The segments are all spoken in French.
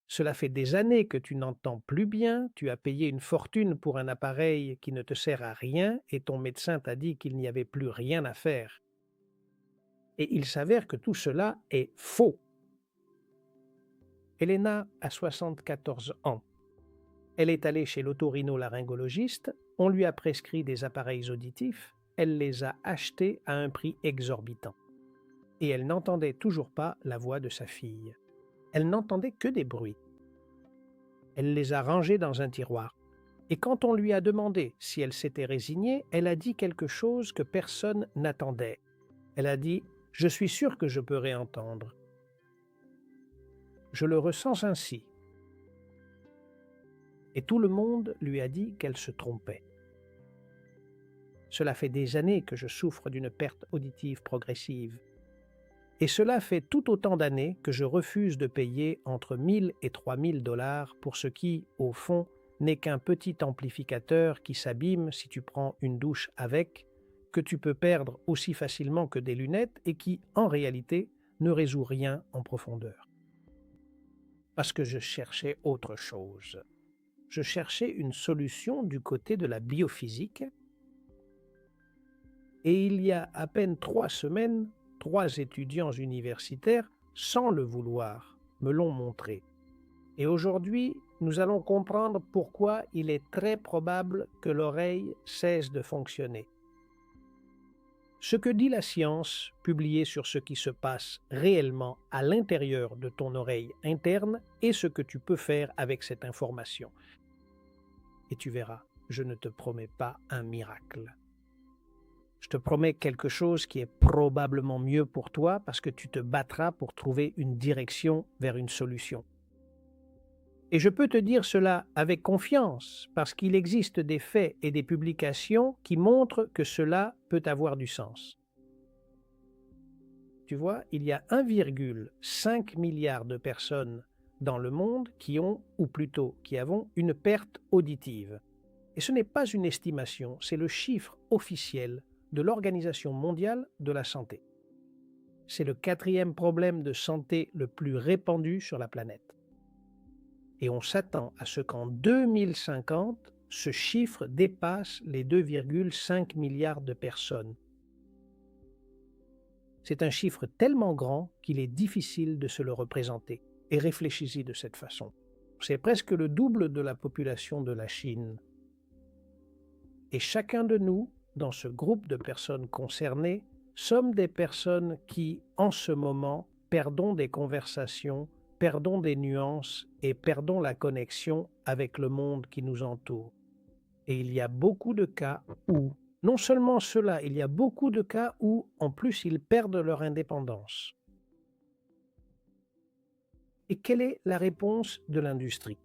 Cela fait des années que tu n'entends plus bien, tu as payé une fortune pour un appareil qui ne te sert à rien et ton médecin t'a dit qu'il n'y avait plus rien à faire. Et il s'avère que tout cela est faux. Elena a 74 ans. Elle est allée chez l'otorhinolaryngologiste, on lui a prescrit des appareils auditifs, elle les a achetés à un prix exorbitant. Et elle n'entendait toujours pas la voix de sa fille. Elle n'entendait que des bruits. Elle les a rangés dans un tiroir. Et quand on lui a demandé si elle s'était résignée, elle a dit quelque chose que personne n'attendait. Elle a dit: «Je suis sûre que je peux réentendre. Je le ressens ainsi.» Et tout le monde lui a dit qu'elle se trompait. Cela fait des années que je souffre d'une perte auditive progressive. Et cela fait tout autant d'années que je refuse de payer entre 1000 et 3000 dollars pour ce qui, au fond, n'est qu'un petit amplificateur qui s'abîme si tu prends une douche avec, que tu peux perdre aussi facilement que des lunettes et qui, en réalité, ne résout rien en profondeur. Parce que je cherchais autre chose. Je cherchais une solution du côté de la biophysique. Et il y a à peine 3 semaines, 3 étudiants universitaires, sans le vouloir, me l'ont montré. Et aujourd'hui, nous allons comprendre pourquoi il est très probable que l'oreille cesse de fonctionner. Ce que dit la science, publiée sur ce qui se passe réellement à l'intérieur de ton oreille interne, et ce que tu peux faire avec cette information. Et tu verras, je ne te promets pas un miracle. Je te promets quelque chose qui est probablement mieux pour toi parce que tu te battras pour trouver une direction vers une solution. Et je peux te dire cela avec confiance parce qu'il existe des faits et des publications qui montrent que cela peut avoir du sens. Tu vois, il y a 1,5 milliard de personnes dans le monde qui ont, ou plutôt qui avons, une perte auditive. Et ce n'est pas une estimation, c'est le chiffre officiel de l'Organisation mondiale de la santé. C'est le 4e problème de santé le plus répandu sur la planète. Et on s'attend à ce qu'en 2050, ce chiffre dépasse les 2,5 milliards de personnes. C'est un chiffre tellement grand qu'il est difficile de se le représenter. Et réfléchis-y de cette façon. C'est presque le double de la population de la Chine. Et chacun de nous, dans ce groupe de personnes concernées, sommes des personnes qui, en ce moment, perdons des conversations, perdons des nuances et perdons la connexion avec le monde qui nous entoure. Et il y a beaucoup de cas où, non seulement cela, il y a beaucoup de cas où, en plus, ils perdent leur indépendance. Et quelle est la réponse de l'industrie?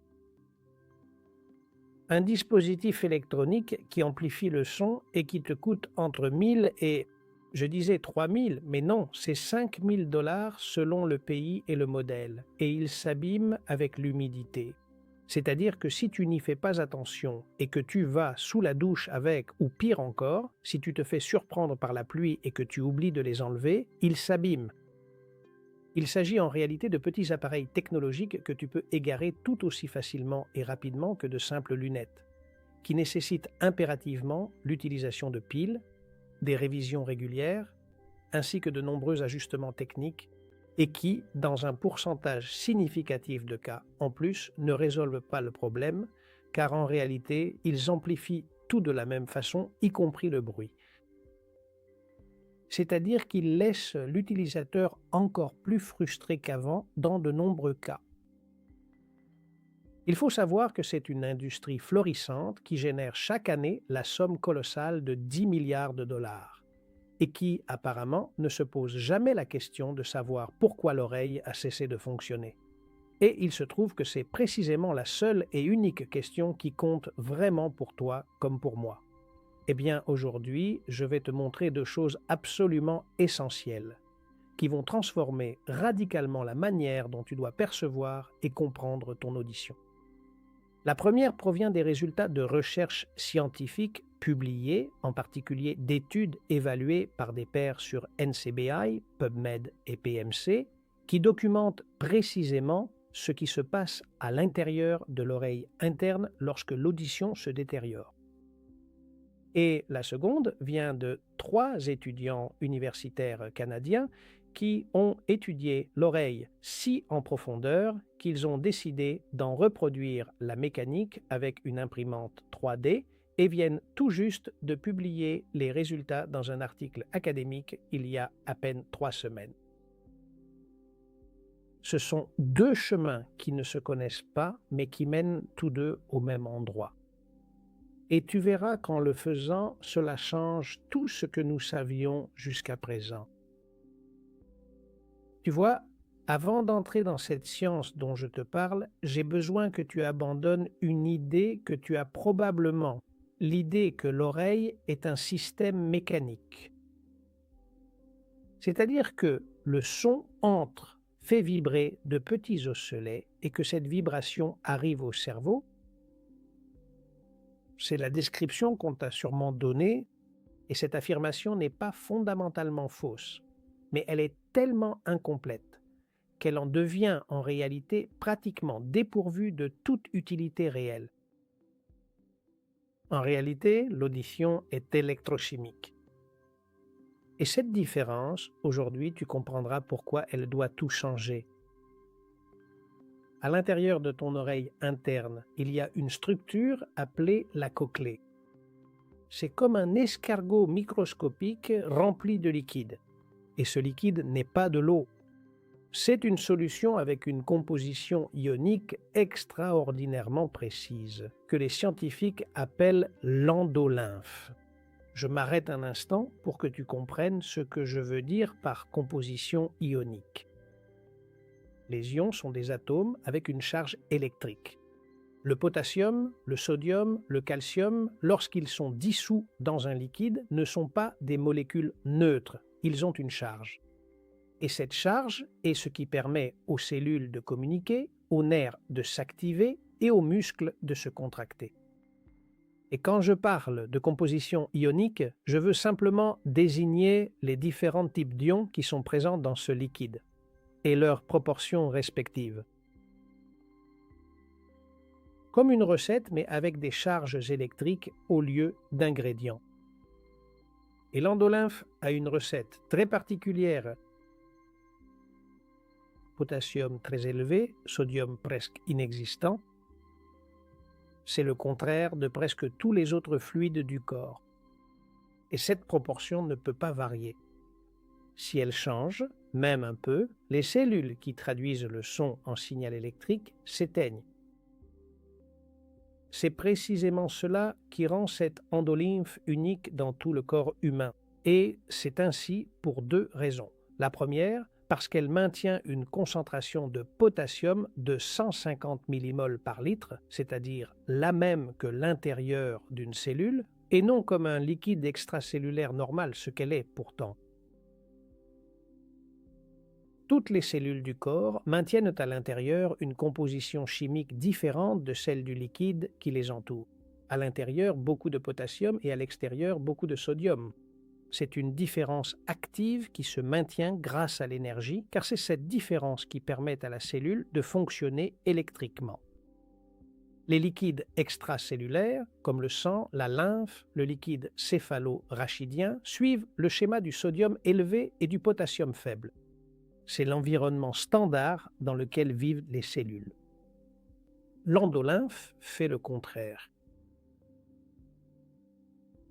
Un dispositif électronique qui amplifie le son et qui te coûte entre 1000 et, je disais 3000, mais non, c'est 5000 dollars selon le pays et le modèle, et il s'abîme avec l'humidité. C'est-à-dire que si tu n'y fais pas attention et que tu vas sous la douche avec, ou pire encore, si tu te fais surprendre par la pluie et que tu oublies de les enlever, il s'abîme. Il s'agit en réalité de petits appareils technologiques que tu peux égarer tout aussi facilement et rapidement que de simples lunettes, qui nécessitent impérativement l'utilisation de piles, des révisions régulières, ainsi que de nombreux ajustements techniques, et qui, dans un pourcentage significatif de cas en plus, ne résolvent pas le problème, car en réalité, ils amplifient tout de la même façon, y compris le bruit. C'est-à-dire qu'il laisse l'utilisateur encore plus frustré qu'avant dans de nombreux cas. Il faut savoir que c'est une industrie florissante qui génère chaque année la somme colossale de 10 milliards de dollars et qui, apparemment, ne se pose jamais la question de savoir pourquoi l'oreille a cessé de fonctionner. Et il se trouve que c'est précisément la seule et unique question qui compte vraiment pour toi comme pour moi. Eh bien, aujourd'hui, je vais te montrer 2 choses absolument essentielles qui vont transformer radicalement la manière dont tu dois percevoir et comprendre ton audition. La première provient des résultats de recherches scientifiques publiées, en particulier d'études évaluées par des pairs sur NCBI, PubMed et PMC, qui documentent précisément ce qui se passe à l'intérieur de l'oreille interne lorsque l'audition se détériore. Et la seconde vient de 3 étudiants universitaires canadiens qui ont étudié l'oreille si en profondeur qu'ils ont décidé d'en reproduire la mécanique avec une imprimante 3D et viennent tout juste de publier les résultats dans un article académique il y a à peine 3 semaines. Ce sont 2 chemins qui ne se connaissent pas, mais qui mènent tous 2 au même endroit. Et tu verras qu'en le faisant, cela change tout ce que nous savions jusqu'à présent. Tu vois, avant d'entrer dans cette science dont je te parle, j'ai besoin que tu abandonnes une idée que tu as probablement, l'idée que l'oreille est un système mécanique. C'est-à-dire que le son entre, fait vibrer de petits osselets et que cette vibration arrive au cerveau. C'est la description qu'on t'a sûrement donnée, et cette affirmation n'est pas fondamentalement fausse, mais elle est tellement incomplète qu'elle en devient en réalité pratiquement dépourvue de toute utilité réelle. En réalité, l'audition est électrochimique. Et cette différence, aujourd'hui, tu comprendras pourquoi elle doit tout changer. À l'intérieur de ton oreille interne, il y a une structure appelée la cochlée. C'est comme un escargot microscopique rempli de liquide. Et ce liquide n'est pas de l'eau. C'est une solution avec une composition ionique extraordinairement précise, que les scientifiques appellent l'endolymphe. Je m'arrête un instant pour que tu comprennes ce que je veux dire par composition ionique. Les ions sont des atomes avec une charge électrique. Le potassium, le sodium, le calcium, lorsqu'ils sont dissous dans un liquide, ne sont pas des molécules neutres, ils ont une charge. Et cette charge est ce qui permet aux cellules de communiquer, aux nerfs de s'activer et aux muscles de se contracter. Et quand je parle de composition ionique, je veux simplement désigner les différents types d'ions qui sont présents dans ce liquide et leurs proportions respectives. Comme une recette, mais avec des charges électriques au lieu d'ingrédients. Et l'endolymphe a une recette très particulière. Potassium très élevé, sodium presque inexistant. C'est le contraire de presque tous les autres fluides du corps. Et cette proportion ne peut pas varier. Si elle change, même un peu, les cellules qui traduisent le son en signal électrique s'éteignent. C'est précisément cela qui rend cette endolymphe unique dans tout le corps humain. Et c'est ainsi pour 2 raisons. La première, parce qu'elle maintient une concentration de potassium de 150 millimoles par litre, c'est-à-dire la même que l'intérieur d'une cellule, et non comme un liquide extracellulaire normal, ce qu'elle est pourtant. Toutes les cellules du corps maintiennent à l'intérieur une composition chimique différente de celle du liquide qui les entoure. À l'intérieur, beaucoup de potassium et à l'extérieur, beaucoup de sodium. C'est une différence active qui se maintient grâce à l'énergie, car c'est cette différence qui permet à la cellule de fonctionner électriquement. Les liquides extracellulaires, comme le sang, la lymphe, le liquide céphalo-rachidien, suivent le schéma du sodium élevé et du potassium faible. C'est l'environnement standard dans lequel vivent les cellules. L'endolymphe fait le contraire.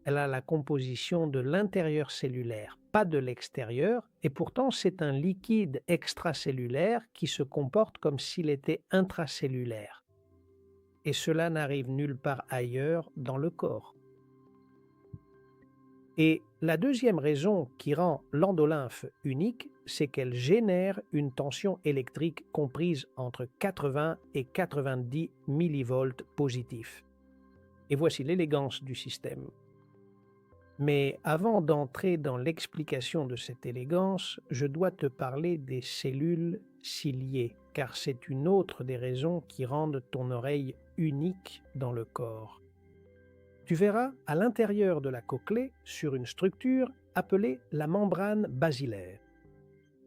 Elle a la composition de l'intérieur cellulaire, pas de l'extérieur, et pourtant c'est un liquide extracellulaire qui se comporte comme s'il était intracellulaire. Et cela n'arrive nulle part ailleurs dans le corps. Et la deuxième raison qui rend l'endolymphe unique, c'est qu'elle génère une tension électrique comprise entre 80 et 90 millivolts positifs. Et voici l'élégance du système. Mais avant d'entrer dans l'explication de cette élégance, je dois te parler des cellules ciliées, car c'est une autre des raisons qui rendent ton oreille unique dans le corps. Tu verras à l'intérieur de la cochlée, sur une structure appelée la membrane basilaire.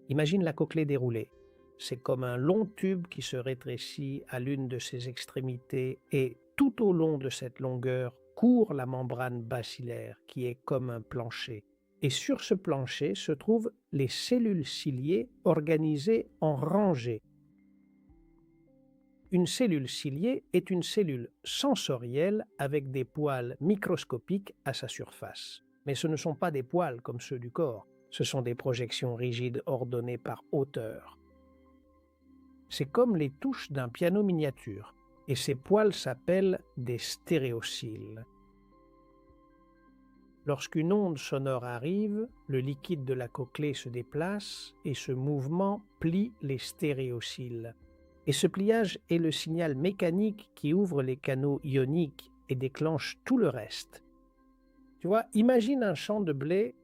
Imagine la cochlée déroulée. C'est comme un long tube qui se rétrécit à l'une de ses extrémités et tout au long de cette longueur court la membrane bacillaire qui est comme un plancher. Et sur ce plancher se trouvent les cellules ciliées organisées en rangées. Une cellule ciliée est une cellule sensorielle avec des poils microscopiques à sa surface. Mais ce ne sont pas des poils comme ceux du corps, ce sont des projections rigides ordonnées par hauteur. C'est comme les touches d'un piano miniature, et ces poils s'appellent des stéréocils. Lorsqu'une onde sonore arrive, le liquide de la cochlée se déplace et ce mouvement plie les stéréocils. Et ce pliage est le signal mécanique qui ouvre les canaux ioniques et déclenche tout le reste. Tu vois, imagine un champ de blé.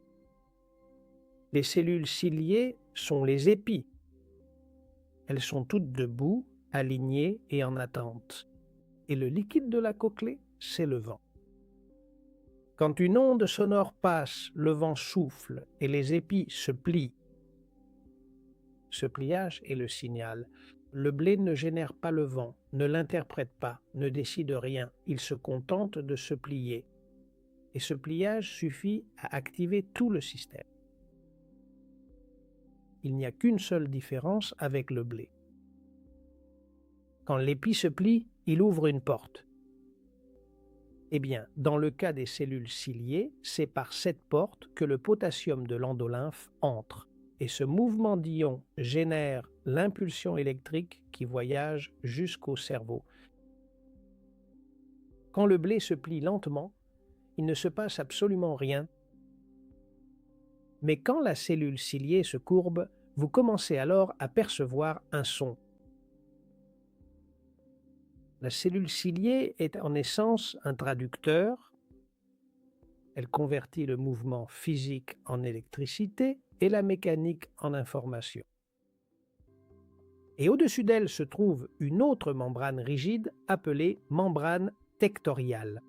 Les cellules ciliées sont les épis. Elles sont toutes debout, alignées et en attente. Et le liquide de la cochlée, c'est le vent. Quand une onde sonore passe, le vent souffle et les épis se plient. Ce pliage est le signal. Le blé ne génère pas le vent, ne l'interprète pas, ne décide rien. Il se contente de se plier. Et ce pliage suffit à activer tout le système. Il n'y a qu'une seule différence avec le blé. Quand l'épi se plie, il ouvre une porte. Eh bien, dans le cas des cellules ciliées, c'est par cette porte que le potassium de l'endolymphe entre. Et ce mouvement d'ion génère l'impulsion électrique qui voyage jusqu'au cerveau. Quand le blé se plie lentement, il ne se passe absolument rien. Mais quand la cellule ciliée se courbe, vous commencez alors à percevoir un son. La cellule ciliée est en essence un traducteur. Elle convertit le mouvement physique en électricité et la mécanique en information. Et au-dessus d'elle se trouve une autre membrane rigide appelée membrane tectoriale.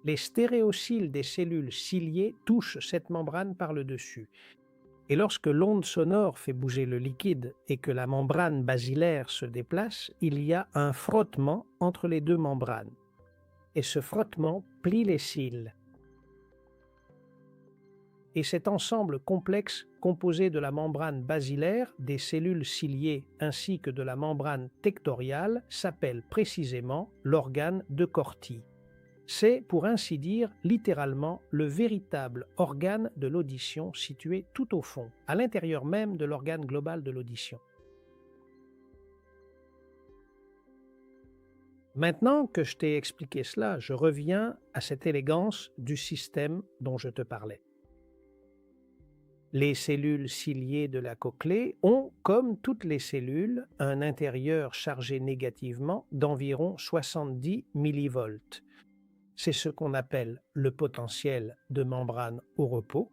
Les stéréocils des cellules ciliées touchent cette membrane par le dessus. Et lorsque l'onde sonore fait bouger le liquide et que la membrane basilaire se déplace, il y a un frottement entre les deux membranes. Et ce frottement plie les cils. Et cet ensemble complexe composé de la membrane basilaire, des cellules ciliées ainsi que de la membrane tectoriale s'appelle précisément l'organe de Corti. C'est, pour ainsi dire, littéralement le véritable organe de l'audition situé tout au fond, à l'intérieur même de l'organe global de l'audition. Maintenant que je t'ai expliqué cela, je reviens à cette élégance du système dont je te parlais. Les cellules ciliées de la cochlée ont, comme toutes les cellules, un intérieur chargé négativement d'environ 70 millivolts. C'est ce qu'on appelle le potentiel de membrane au repos.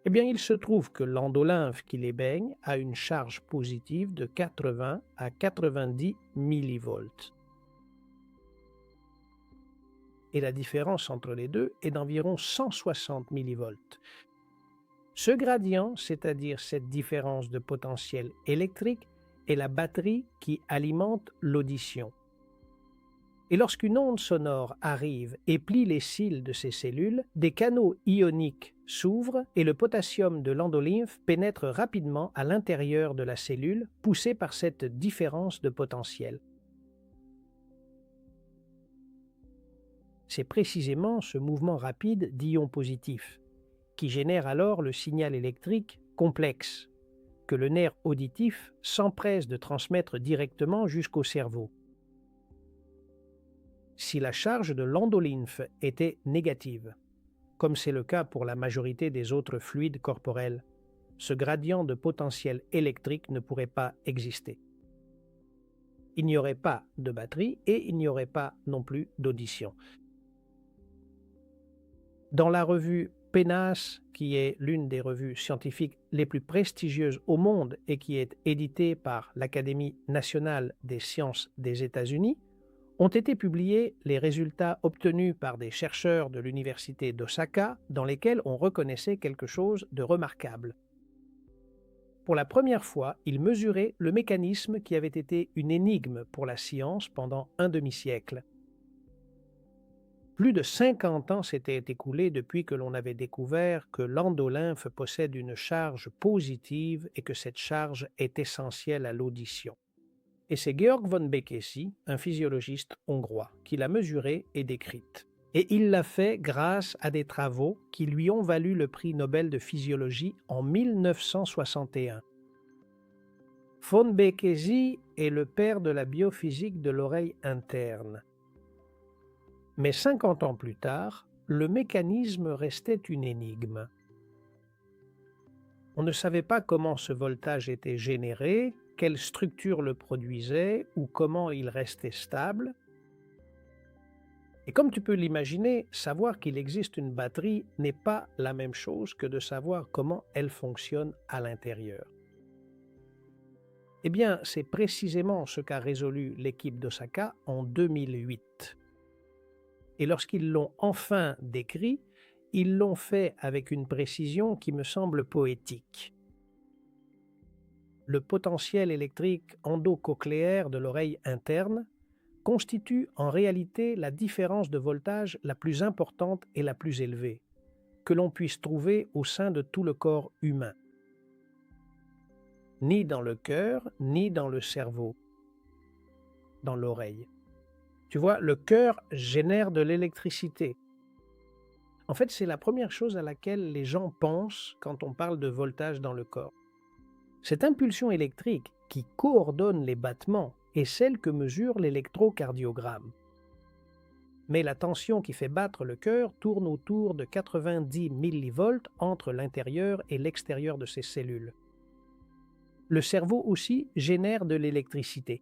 Eh bien, il se trouve que l'endolymphe qui les baigne a une charge positive de 80 à 90 millivolts. Et la différence entre les deux est d'environ 160 millivolts. Ce gradient, c'est-à-dire cette différence de potentiel électrique, est la batterie qui alimente l'audition. Et lorsqu'une onde sonore arrive et plie les cils de ces cellules, des canaux ioniques s'ouvrent et le potassium de l'endolymphe pénètre rapidement à l'intérieur de la cellule, poussé par cette différence de potentiel. C'est précisément ce mouvement rapide d'ions positifs qui génère alors le signal électrique complexe que le nerf auditif s'empresse de transmettre directement jusqu'au cerveau. Si la charge de l'endolymphe était négative, comme c'est le cas pour la majorité des autres fluides corporels, ce gradient de potentiel électrique ne pourrait pas exister. Il n'y aurait pas de batterie et il n'y aurait pas non plus d'audition. Dans la revue PNAS, qui est l'une des revues scientifiques les plus prestigieuses au monde et qui est éditée par l'Académie nationale des sciences des États-Unis, ont été publiés les résultats obtenus par des chercheurs de l'université d'Osaka dans lesquels on reconnaissait quelque chose de remarquable. Pour la première fois, il mesurait le mécanisme qui avait été une énigme pour la science pendant un demi-siècle. Plus de 50 ans s'étaient écoulés depuis que l'on avait découvert que l'endolymphe possède une charge positive et que cette charge est essentielle à l'audition. Et c'est Georg von Békésy, un physiologiste hongrois, qui l'a mesurée et décrite. Et il l'a fait grâce à des travaux qui lui ont valu le prix Nobel de physiologie en 1961. Von Békésy est le père de la biophysique de l'oreille interne. Mais 50 ans plus tard, le mécanisme restait une énigme. On ne savait pas comment ce voltage était généré, quelle structure le produisait ou comment il restait stable. Et comme tu peux l'imaginer, savoir qu'il existe une batterie n'est pas la même chose que de savoir comment elle fonctionne à l'intérieur. Eh bien, c'est précisément ce qu'a résolu l'équipe d'Osaka en 2008. Et lorsqu'ils l'ont enfin décrit, ils l'ont fait avec une précision qui me semble poétique. Le potentiel électrique endocochléaire de l'oreille interne constitue en réalité la différence de voltage la plus importante et la plus élevée que l'on puisse trouver au sein de tout le corps humain. Ni dans le cœur, ni dans le cerveau, dans l'oreille. Tu vois, le cœur génère de l'électricité. En fait, c'est la première chose à laquelle les gens pensent quand on parle de voltage dans le corps. Cette impulsion électrique qui coordonne les battements est celle que mesure l'électrocardiogramme. Mais la tension qui fait battre le cœur tourne autour de 90 millivolts entre l'intérieur et l'extérieur de ces cellules. Le cerveau aussi génère de l'électricité.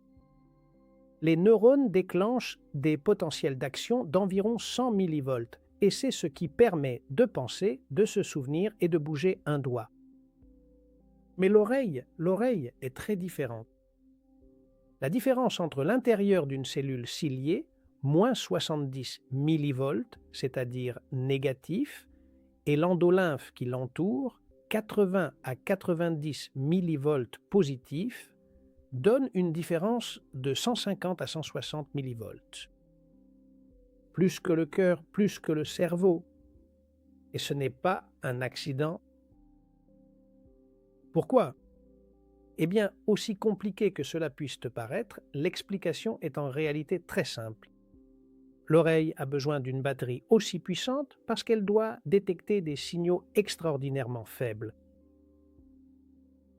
Les neurones déclenchent des potentiels d'action d'environ 100 millivolts et c'est ce qui permet de penser, de se souvenir et de bouger un doigt. Mais l'oreille est très différente. La différence entre l'intérieur d'une cellule ciliée, moins 70 millivolts, c'est-à-dire négatif, et l'endolymphe qui l'entoure, 80 à 90 millivolts positifs, donne une différence de 150 à 160 millivolts. Plus que le cœur, plus que le cerveau. Et ce n'est pas un accident. Pourquoi ? Eh bien, aussi compliqué que cela puisse te paraître, l'explication est en réalité très simple. L'oreille a besoin d'une batterie aussi puissante parce qu'elle doit détecter des signaux extraordinairement faibles.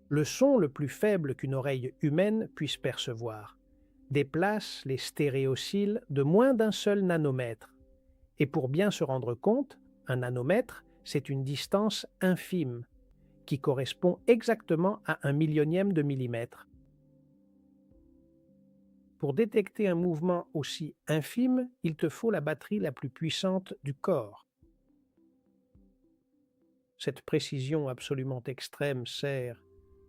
Le son le plus faible qu'une oreille humaine puisse percevoir déplace les stéréocils de moins d'un seul nanomètre. Et pour bien se rendre compte, un nanomètre, c'est une distance infime qui correspond exactement à 1/1000e de millimètre. Pour détecter un mouvement aussi infime, il te faut la batterie la plus puissante du corps. Cette précision absolument extrême sert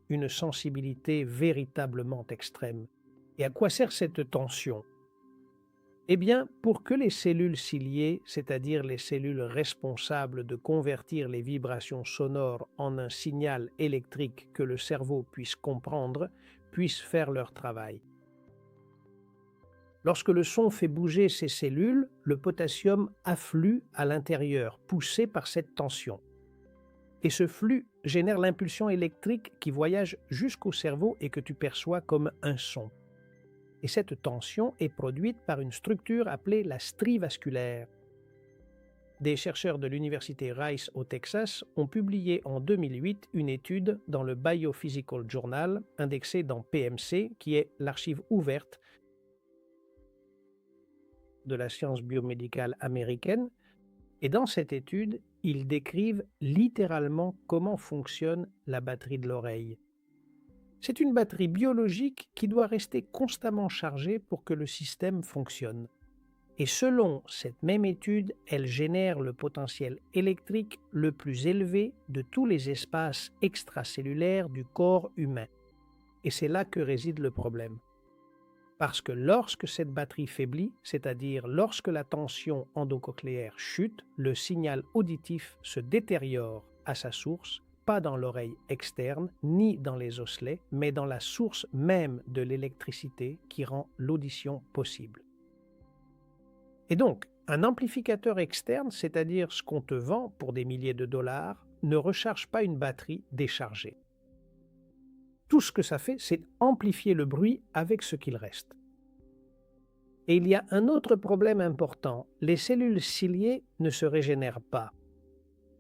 une sensibilité véritablement extrême. Et à quoi sert cette tension ? Eh bien, pour que les cellules ciliées, c'est-à-dire les cellules responsables de convertir les vibrations sonores en un signal électrique que le cerveau puisse comprendre, puissent faire leur travail. Lorsque le son fait bouger ces cellules, le potassium afflue à l'intérieur, poussé par cette tension. Et ce flux génère l'impulsion électrique qui voyage jusqu'au cerveau et que tu perçois comme un son. Et cette tension est produite par une structure appelée la strie vasculaire. Des chercheurs de l'université Rice au Texas ont publié en 2008 une étude dans le Biophysical Journal, indexée dans PMC, qui est l'archive ouverte de la science biomédicale américaine. Et dans cette étude, ils décrivent littéralement comment fonctionne la batterie de l'oreille. C'est une batterie biologique qui doit rester constamment chargée pour que le système fonctionne. Et selon cette même étude, elle génère le potentiel électrique le plus élevé de tous les espaces extracellulaires du corps humain. Et c'est là que réside le problème. Parce que lorsque cette batterie faiblit, c'est-à-dire lorsque la tension endocochléaire chute, le signal auditif se détériore à sa source pas dans l'oreille externe, ni dans les osselets, mais dans la source même de l'électricité qui rend l'audition possible. Et donc, un amplificateur externe, c'est-à-dire ce qu'on te vend pour des milliers de dollars, ne recharge pas une batterie déchargée. Tout ce que ça fait, c'est amplifier le bruit avec ce qu'il reste. Et il y a un autre problème important, les cellules ciliées ne se régénèrent pas.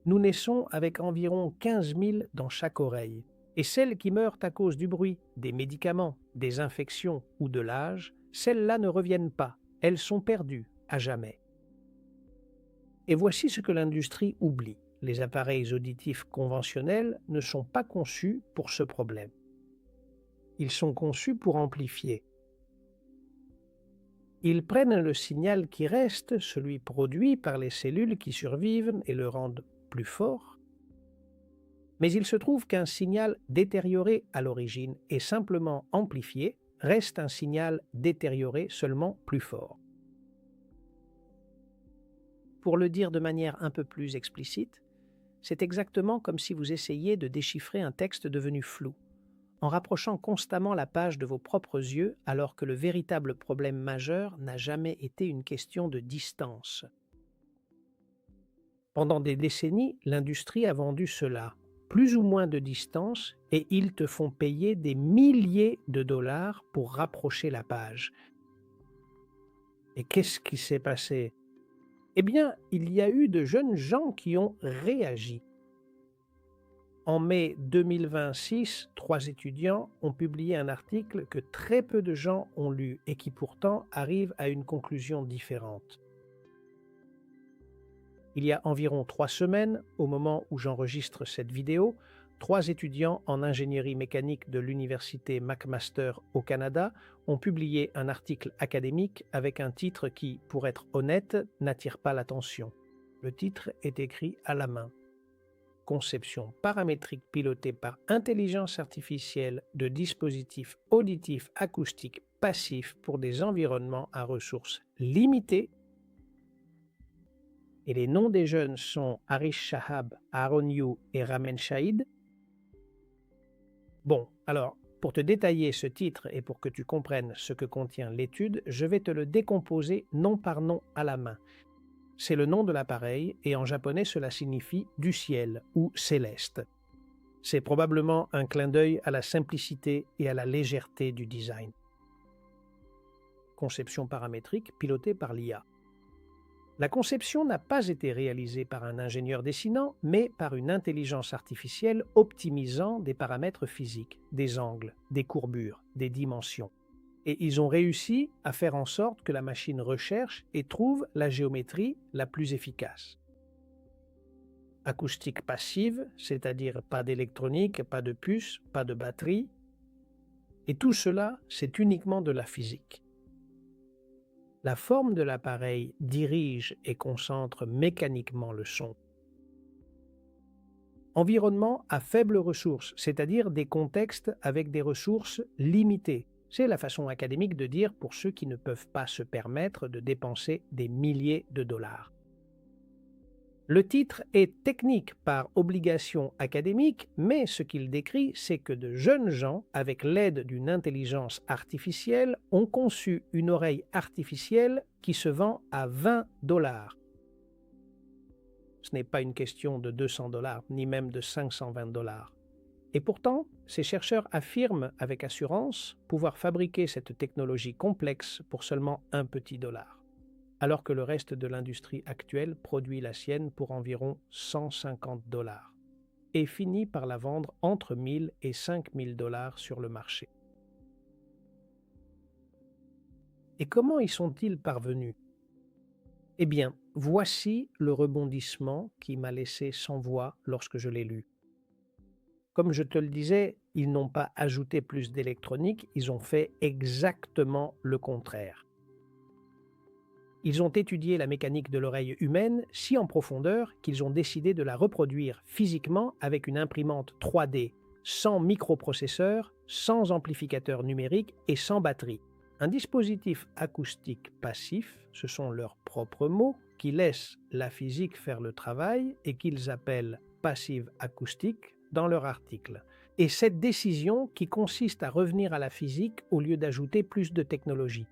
Nous naissons avec environ 15 000 dans chaque oreille, et celles qui meurent à cause du bruit, des médicaments, des infections ou de l'âge, celles-là ne reviennent pas, elles sont perdues à jamais. Et voici ce que l'industrie oublie. Les appareils auditifs conventionnels ne sont pas conçus pour ce problème. Ils sont conçus pour amplifier. Ils prennent le signal qui reste, celui produit par les cellules qui survivent et le rendent plus fort. Mais il se trouve qu'un signal détérioré à l'origine et simplement amplifié reste un signal détérioré seulement plus fort. Pour le dire de manière un peu plus explicite, c'est exactement comme si vous essayiez de déchiffrer un texte devenu flou, en rapprochant constamment la page de vos propres yeux alors que le véritable problème majeur n'a jamais été une question de distance. Pendant des décennies, l'industrie a vendu cela, plus ou moins de distance, et ils te font payer des milliers de dollars pour rapprocher la page. Et qu'est-ce qui s'est passé? Eh bien, il y a eu de jeunes gens qui ont réagi. En mai 2026, 3 étudiants ont publié un article que très peu de gens ont lu et qui pourtant arrive à une conclusion différente. Il y a environ 3 semaines, au moment où j'enregistre cette vidéo, 3 étudiants en ingénierie mécanique de l'université McMaster au Canada ont publié un article académique avec un titre qui, pour être honnête, n'attire pas l'attention. Le titre est écrit à la main. Conception paramétrique pilotée par intelligence artificielle de dispositifs auditifs acoustiques passifs pour des environnements à ressources limitées. Et les noms des jeunes sont Harish Shahab, Aaron Yu et Ramen Shahid. Bon, alors, pour te détailler ce titre et pour que tu comprennes ce que contient l'étude, je vais te le décomposer nom par nom à la main. C'est le nom de l'appareil et en japonais cela signifie du ciel ou céleste. C'est probablement un clin d'œil à la simplicité et à la légèreté du design. Conception paramétrique pilotée par l'IA. La conception n'a pas été réalisée par un ingénieur dessinant, mais par une intelligence artificielle optimisant des paramètres physiques, des angles, des courbures, des dimensions. Et ils ont réussi à faire en sorte que la machine recherche et trouve la géométrie la plus efficace. Acoustique passive, c'est-à-dire pas d'électronique, pas de puce, pas de batterie. Et tout cela, c'est uniquement de la physique. La forme de l'appareil dirige et concentre mécaniquement le son. Environnement à faibles ressources, c'est-à-dire des contextes avec des ressources limitées. C'est la façon académique de dire pour ceux qui ne peuvent pas se permettre de dépenser des milliers de dollars. Le titre est technique par obligation académique, mais ce qu'il décrit, c'est que de jeunes gens, avec l'aide d'une intelligence artificielle, ont conçu une oreille artificielle qui se vend à 20 dollars. Ce n'est pas une question de 200 dollars, ni même de 520 dollars. Et pourtant, ces chercheurs affirment avec assurance pouvoir fabriquer cette technologie complexe pour seulement un petit dollar, alors que le reste de l'industrie actuelle produit la sienne pour environ 150 dollars et finit par la vendre entre 1000 et 5000 dollars sur le marché. Et comment y sont-ils parvenus? Eh bien, voici le rebondissement qui m'a laissé sans voix lorsque je l'ai lu. Comme je te le disais, ils n'ont pas ajouté plus d'électronique, ils ont fait exactement le contraire. Ils ont étudié la mécanique de l'oreille humaine si en profondeur qu'ils ont décidé de la reproduire physiquement avec une imprimante 3D, sans microprocesseur, sans amplificateur numérique et sans batterie. Un dispositif acoustique passif, ce sont leurs propres mots, qui laissent la physique faire le travail et qu'ils appellent passive acoustique, dans leur article. Et cette décision qui consiste à revenir à la physique au lieu d'ajouter plus de technologie.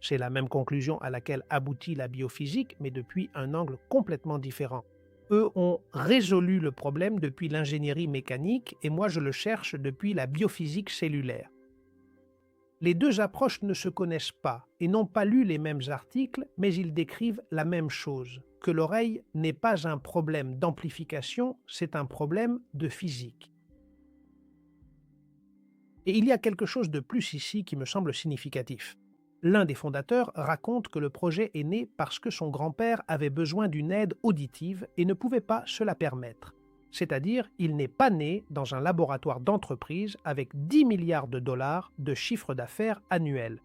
C'est la même conclusion à laquelle aboutit la biophysique, mais depuis un angle complètement différent. Eux ont résolu le problème depuis l'ingénierie mécanique et moi je le cherche depuis la biophysique cellulaire. Les deux approches ne se connaissent pas et n'ont pas lu les mêmes articles, mais ils décrivent la même chose, que l'oreille n'est pas un problème d'amplification, c'est un problème de physique. Et il y a quelque chose de plus ici qui me semble significatif. L'un des fondateurs raconte que le projet est né parce que son grand-père avait besoin d'une aide auditive et ne pouvait pas se la permettre. C'est-à-dire, il n'est pas né dans un laboratoire d'entreprise avec 10 milliards de dollars de chiffre d'affaires annuel.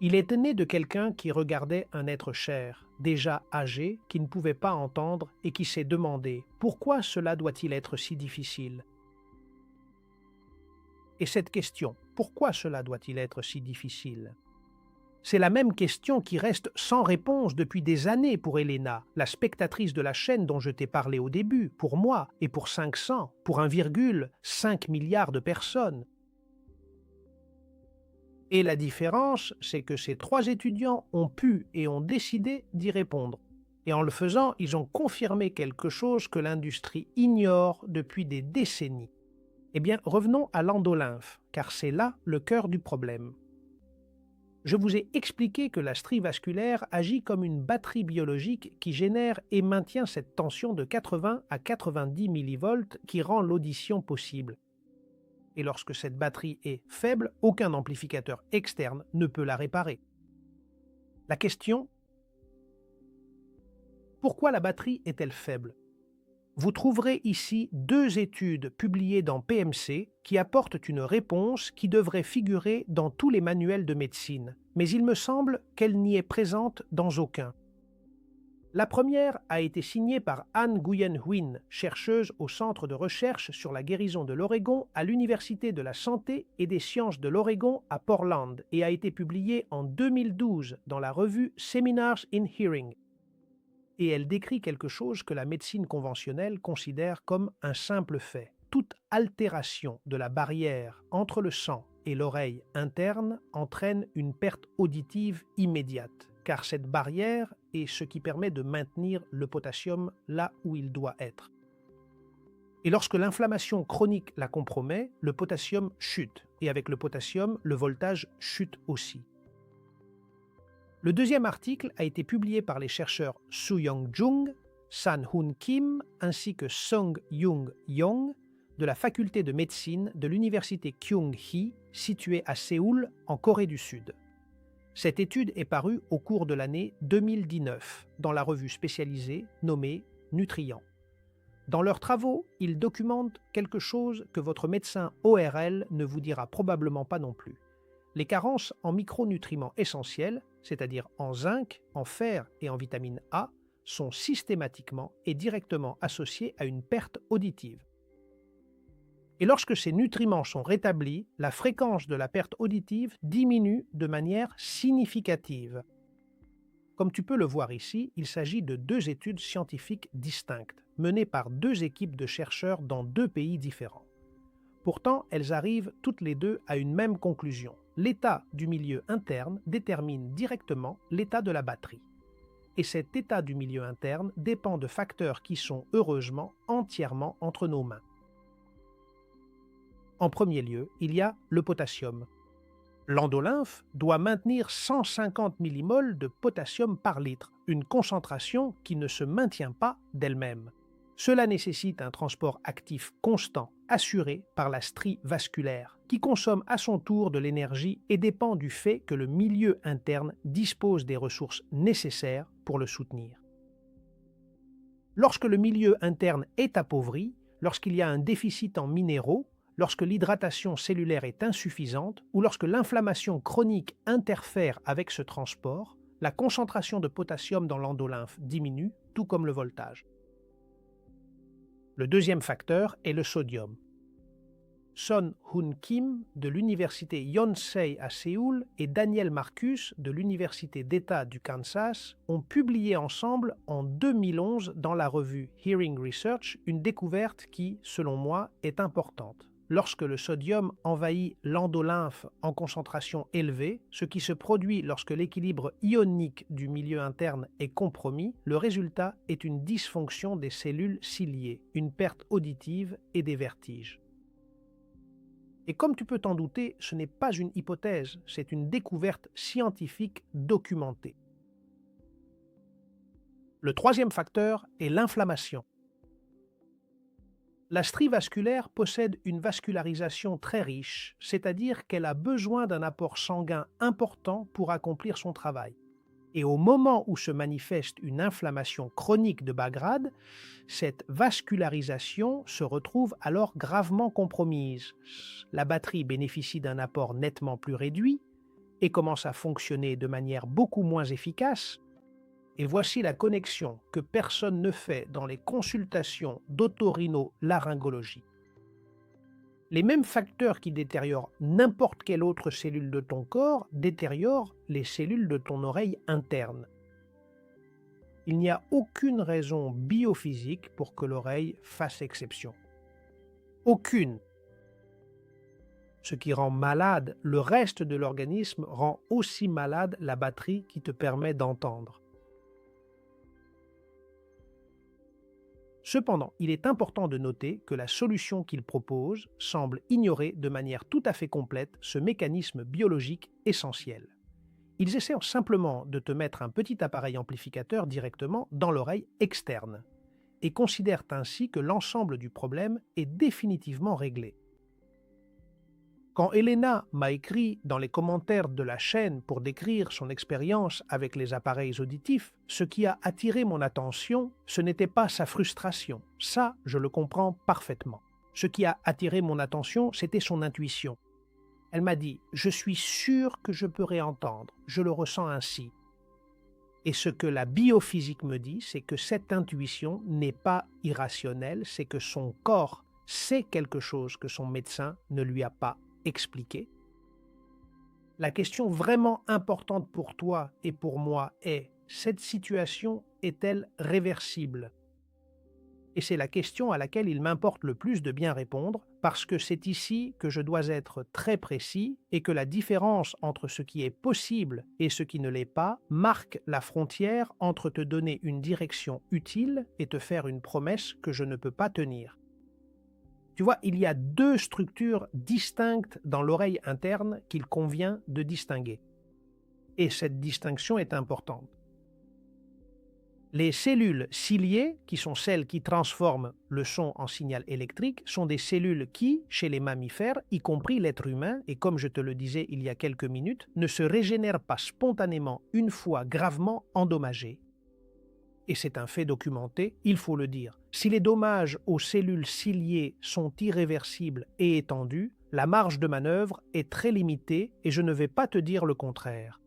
Il est né de quelqu'un qui regardait un être cher, déjà âgé, qui ne pouvait pas entendre et qui s'est demandé « Pourquoi cela doit-il être si difficile ?» Et cette question « Pourquoi cela doit-il être si difficile ?» C'est la même question qui reste sans réponse depuis des années pour Elena, la spectatrice de la chaîne dont je t'ai parlé au début, pour moi, et pour 500, pour 1,5 milliard de personnes. Et la différence, c'est que ces 3 étudiants ont pu et ont décidé d'y répondre. Et en le faisant, ils ont confirmé quelque chose que l'industrie ignore depuis des décennies. Eh bien, revenons à l'endolymphe, car c'est là le cœur du problème. Je vous ai expliqué que la strie vasculaire agit comme une batterie biologique qui génère et maintient cette tension de 80 à 90 millivolts qui rend l'audition possible. Et lorsque cette batterie est faible, aucun amplificateur externe ne peut la réparer. La question: pourquoi la batterie est-elle faible? Vous trouverez ici 2 études publiées dans PMC qui apportent une réponse qui devrait figurer dans tous les manuels de médecine, mais il me semble qu'elle n'y est présente dans aucun. La première a été signée par Anne Nguyen Huynh, chercheuse au Centre de recherche sur la guérison de l'Oregon à l'Université de la Santé et des Sciences de l'Oregon à Portland et a été publiée en 2012 dans la revue Seminars in Hearing. Et elle décrit quelque chose que la médecine conventionnelle considère comme un simple fait. Toute altération de la barrière entre le sang et l'oreille interne entraîne une perte auditive immédiate, car cette barrière est ce qui permet de maintenir le potassium là où il doit être. Et lorsque l'inflammation chronique la compromet, le potassium chute, et avec le potassium, le voltage chute aussi. Le deuxième article a été publié par les chercheurs Soo-Young Jung, San-Hoon Kim ainsi que Sung-Young Yong de la faculté de médecine de l'université Kyung-Hee située à Séoul en Corée du Sud. Cette étude est parue au cours de l'année 2019 dans la revue spécialisée nommée Nutrients. Dans leurs travaux, ils documentent quelque chose que votre médecin ORL ne vous dira probablement pas non plus. Les carences en micronutriments essentiels, c'est-à-dire en zinc, en fer et en vitamine A, sont systématiquement et directement associées à une perte auditive. Et lorsque ces nutriments sont rétablis, la fréquence de la perte auditive diminue de manière significative. Comme tu peux le voir ici, il s'agit de 2 études scientifiques distinctes, menées par 2 équipes de chercheurs dans 2 pays différents. Pourtant, elles arrivent toutes les 2 à une même conclusion. L'état du milieu interne détermine directement l'état de la batterie. Et cet état du milieu interne dépend de facteurs qui sont, heureusement, entièrement entre nos mains. En premier lieu, il y a le potassium. L'endolymphe doit maintenir 150 millimoles de potassium par litre, une concentration qui ne se maintient pas d'elle-même. Cela nécessite un transport actif constant, assuré par la strie vasculaire, qui consomme à son tour de l'énergie et dépend du fait que le milieu interne dispose des ressources nécessaires pour le soutenir. Lorsque le milieu interne est appauvri, lorsqu'il y a un déficit en minéraux, lorsque l'hydratation cellulaire est insuffisante ou lorsque l'inflammation chronique interfère avec ce transport, la concentration de potassium dans l'endolymphe diminue, tout comme le voltage. Le deuxième facteur est le sodium. Son Hoon Kim de l'université Yonsei à Séoul et Daniel Marcus de l'université d'État du Kansas ont publié ensemble en 2011 dans la revue Hearing Research une découverte qui, selon moi, est importante. Lorsque le sodium envahit l'endolymphe en concentration élevée, ce qui se produit lorsque l'équilibre ionique du milieu interne est compromis, le résultat est une dysfonction des cellules ciliées, une perte auditive et des vertiges. Et comme tu peux t'en douter, ce n'est pas une hypothèse, c'est une découverte scientifique documentée. Le troisième facteur est l'inflammation. La strie vasculaire possède une vascularisation très riche, c'est-à-dire qu'elle a besoin d'un apport sanguin important pour accomplir son travail. Et au moment où se manifeste une inflammation chronique de bas grade, cette vascularisation se retrouve alors gravement compromise. La batterie bénéficie d'un apport nettement plus réduit et commence à fonctionner de manière beaucoup moins efficace. Et voici la connexion que personne ne fait dans les consultations d'otorhinolaryngologie. Les mêmes facteurs qui détériorent n'importe quelle autre cellule de ton corps détériorent les cellules de ton oreille interne. Il n'y a aucune raison biophysique pour que l'oreille fasse exception. Aucune. Ce qui rend malade le reste de l'organisme rend aussi malade la batterie qui te permet d'entendre. Cependant, il est important de noter que la solution qu'il propose semble ignorer de manière tout à fait complète ce mécanisme biologique essentiel. Ils essaient simplement de te mettre un petit appareil amplificateur directement dans l'oreille externe et considèrent ainsi que l'ensemble du problème est définitivement réglé. Quand Elena m'a écrit dans les commentaires de la chaîne pour décrire son expérience avec les appareils auditifs, ce qui a attiré mon attention, ce n'était pas sa frustration. Ça, je le comprends parfaitement. Ce qui a attiré mon attention, c'était son intuition. Elle m'a dit « Je suis sûre que je peux réentendre, je le ressens ainsi ». Et ce que la biophysique me dit, c'est que cette intuition n'est pas irrationnelle, c'est que son corps sait quelque chose que son médecin ne lui a pas expliqué. La question vraiment importante pour toi et pour moi est: cette situation est-elle réversible? Et c'est la question à laquelle il m'importe le plus de bien répondre, parce que c'est ici que je dois être très précis et que la différence entre ce qui est possible et ce qui ne l'est pas marque la frontière entre te donner une direction utile et te faire une promesse que je ne peux pas tenir. Tu vois, il y a deux structures distinctes dans l'oreille interne qu'il convient de distinguer. Et cette distinction est importante. Les cellules ciliées, qui sont celles qui transforment le son en signal électrique, sont des cellules qui, chez les mammifères, y compris l'être humain, et comme je te le disais il y a quelques minutes, ne se régénèrent pas spontanément une fois gravement endommagées. Et c'est un fait documenté, il faut le dire. Si les dommages aux cellules ciliées sont irréversibles et étendus, la marge de manœuvre est très limitée et je ne vais pas te dire le contraire.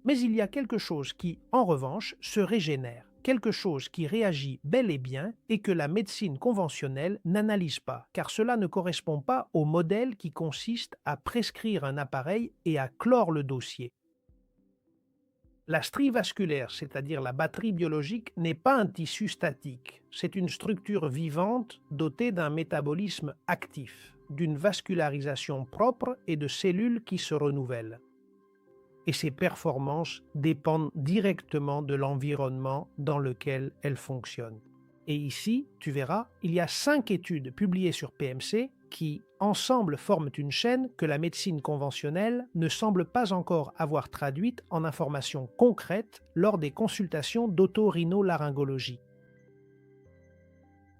Mais il y a quelque chose qui, en revanche, se régénère, quelque chose qui réagit bel et bien et que la médecine conventionnelle n'analyse pas, car cela ne correspond pas au modèle qui consiste à prescrire un appareil et à clore le dossier. La strie vasculaire, c'est-à-dire la batterie biologique, n'est pas un tissu statique. C'est une structure vivante dotée d'un métabolisme actif, d'une vascularisation propre et de cellules qui se renouvellent. Et ses performances dépendent directement de l'environnement dans lequel elles fonctionnent. Et ici, tu verras, il y a 5 études publiées sur PMC qui, ensemble, forment une chaîne que la médecine conventionnelle ne semble pas encore avoir traduite en informations concrètes lors des consultations d'autorhinolaryngologie.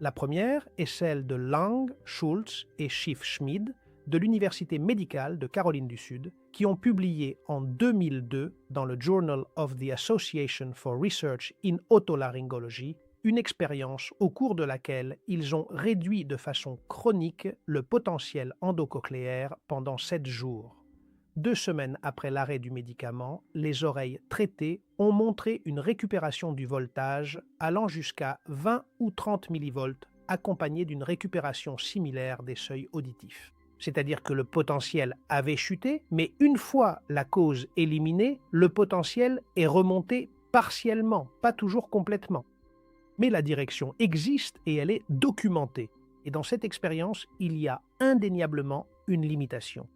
La première est celle de Lang, Schultz et Schiff-Schmid de l'Université médicale de Caroline du Sud, qui ont publié en 2002 dans le Journal of the Association for Research in Otolaryngology une expérience au cours de laquelle ils ont réduit de façon chronique le potentiel endocochléaire pendant 7 jours. 2 semaines après l'arrêt du médicament, les oreilles traitées ont montré une récupération du voltage allant jusqu'à 20 ou 30 millivolts accompagnée d'une récupération similaire des seuils auditifs. C'est-à-dire que le potentiel avait chuté, mais une fois la cause éliminée, le potentiel est remonté partiellement, pas toujours complètement. Mais la direction existe et elle est documentée. Et dans cette expérience, il y a indéniablement une limitation.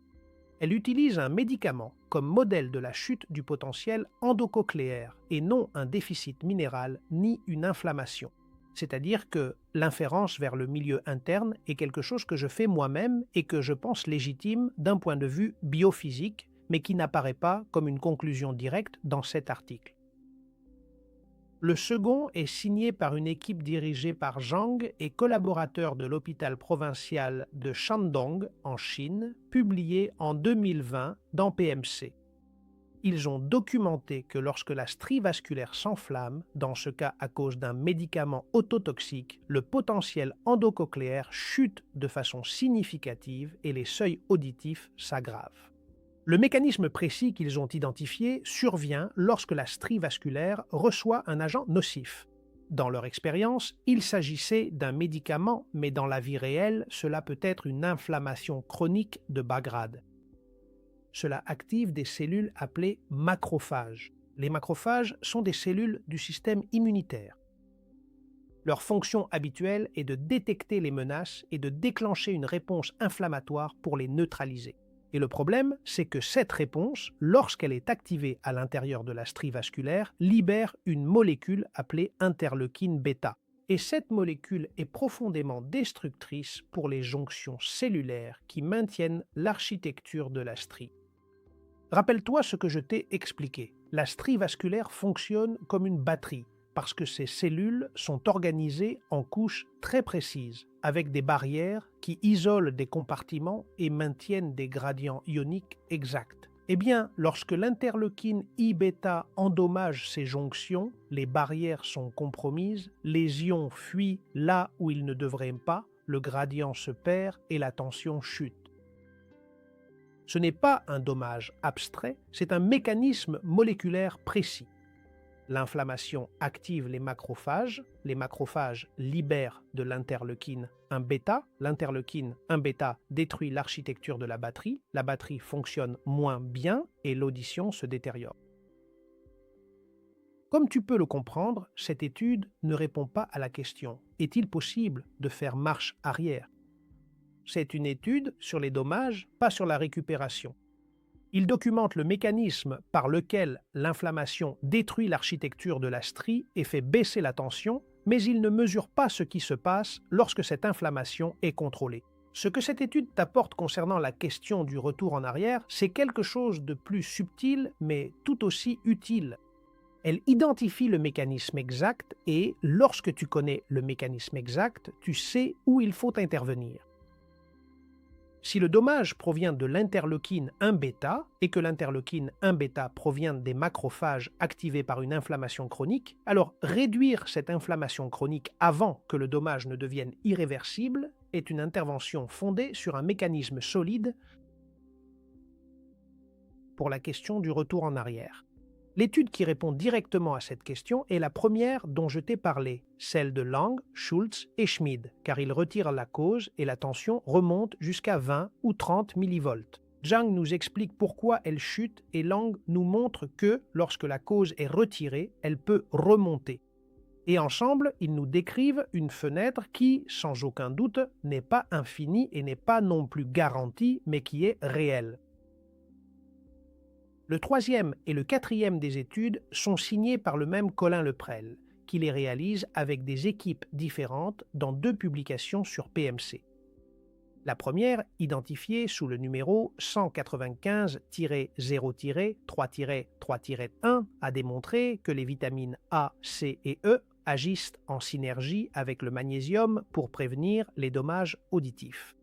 Elle utilise un médicament comme modèle de la chute du potentiel endocochléaire et non un déficit minéral ni une inflammation. C'est-à-dire que l'inférence vers le milieu interne est quelque chose que je fais moi-même et que je pense légitime d'un point de vue biophysique, mais qui n'apparaît pas comme une conclusion directe dans cet article. Le second est signé par une équipe dirigée par Zhang et collaborateur de l'hôpital provincial de Shandong en Chine, publié en 2020 dans PMC. Ils ont documenté que lorsque la strie vasculaire s'enflamme, dans ce cas à cause d'un médicament ototoxique, le potentiel endocochléaire chute de façon significative et les seuils auditifs s'aggravent. Le mécanisme précis qu'ils ont identifié survient lorsque la strie vasculaire reçoit un agent nocif. Dans leur expérience, il s'agissait d'un médicament, mais dans la vie réelle, cela peut être une inflammation chronique de bas grade. Cela active des cellules appelées macrophages. Les macrophages sont des cellules du système immunitaire. Leur fonction habituelle est de détecter les menaces et de déclencher une réponse inflammatoire pour les neutraliser. Et le problème, c'est que cette réponse, lorsqu'elle est activée à l'intérieur de la strie vasculaire, libère une molécule appelée interleukine bêta. Et cette molécule est profondément destructrice pour les jonctions cellulaires qui maintiennent l'architecture de la strie. Rappelle-toi ce que je t'ai expliqué. La strie vasculaire fonctionne comme une batterie parce que ces cellules sont organisées en couches très précises, avec des barrières qui isolent des compartiments et maintiennent des gradients ioniques exacts. Eh bien, lorsque l'interleukine I-bêta endommage ces jonctions, les barrières sont compromises, les ions fuient là où ils ne devraient pas, le gradient se perd et la tension chute. Ce n'est pas un dommage abstrait, c'est un mécanisme moléculaire précis. L'inflammation active les macrophages libèrent de l'interleukine 1-bêta, l'interleukine 1-bêta détruit l'architecture de la batterie fonctionne moins bien et l'audition se détériore. Comme tu peux le comprendre, cette étude ne répond pas à la question « Est-il possible de faire marche arrière ?» C'est une étude sur les dommages, pas sur la récupération. Il documente le mécanisme par lequel l'inflammation détruit l'architecture de la strie et fait baisser la tension, mais il ne mesure pas ce qui se passe lorsque cette inflammation est contrôlée. Ce que cette étude t'apporte concernant la question du retour en arrière, c'est quelque chose de plus subtil, mais tout aussi utile. Elle identifie le mécanisme exact et, lorsque tu connais le mécanisme exact, tu sais où il faut intervenir. Si le dommage provient de l'interleukine 1-bêta et que l'interleukine 1-bêta provient des macrophages activés par une inflammation chronique, alors réduire cette inflammation chronique avant que le dommage ne devienne irréversible est une intervention fondée sur un mécanisme solide pour la question du retour en arrière. L'étude qui répond directement à cette question est la première dont je t'ai parlé, celle de Lang, Schultz et Schmid, car ils retirent la cause et la tension remonte jusqu'à 20 ou 30 millivolts. Zhang nous explique pourquoi elle chute et Lang nous montre que, lorsque la cause est retirée, elle peut remonter. Et ensemble, ils nous décrivent une fenêtre qui, sans aucun doute, n'est pas infinie et n'est pas non plus garantie, mais qui est réelle. Le troisième et le quatrième des études sont signés par le même Colin Leprel, qui les réalise avec des équipes différentes dans 2 publications sur PMC. La première, identifiée sous le numéro 195-0-3-3-1, a démontré que les vitamines A, C et E agissent en synergie avec le magnésium pour prévenir les dommages auditifs.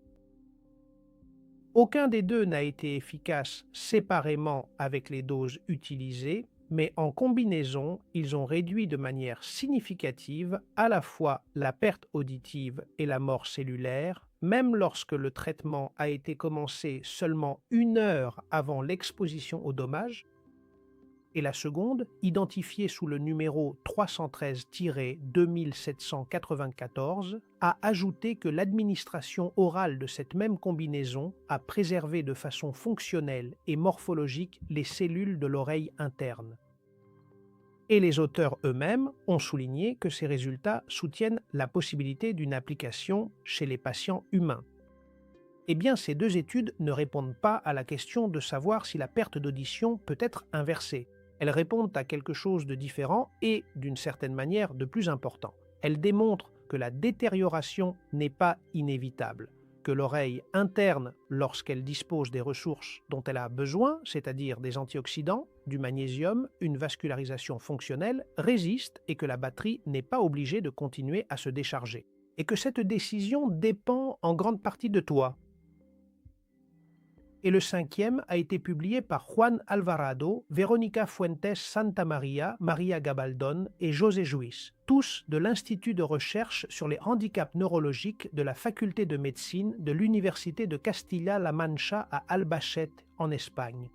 Aucun des deux n'a été efficace séparément avec les doses utilisées, mais en combinaison, ils ont réduit de manière significative à la fois la perte auditive et la mort cellulaire, même lorsque le traitement a été commencé seulement 1 heure avant l'exposition au dommage, et la seconde, identifiée sous le numéro 313-2794, a ajouté que l'administration orale de cette même combinaison a préservé de façon fonctionnelle et morphologique les cellules de l'oreille interne. Et les auteurs eux-mêmes ont souligné que ces résultats soutiennent la possibilité d'une application chez les patients humains. Eh bien, ces deux études ne répondent pas à la question de savoir si la perte d'audition peut être inversée. Elles répondent à quelque chose de différent et, d'une certaine manière, de plus important. Elles démontrent que la détérioration n'est pas inévitable, que l'oreille interne, lorsqu'elle dispose des ressources dont elle a besoin, c'est-à-dire des antioxydants, du magnésium, une vascularisation fonctionnelle, résiste et que la batterie n'est pas obligée de continuer à se décharger. Et que cette décision dépend en grande partie de toi. Et le cinquième a été publié par Juan Alvarado, Verónica Fuentes Santamaría, María Gabaldón et José Juiz, tous de l'Institut de recherche sur les handicaps neurologiques de la Faculté de médecine de l'Université de Castilla-La Mancha à Albacete, en Espagne.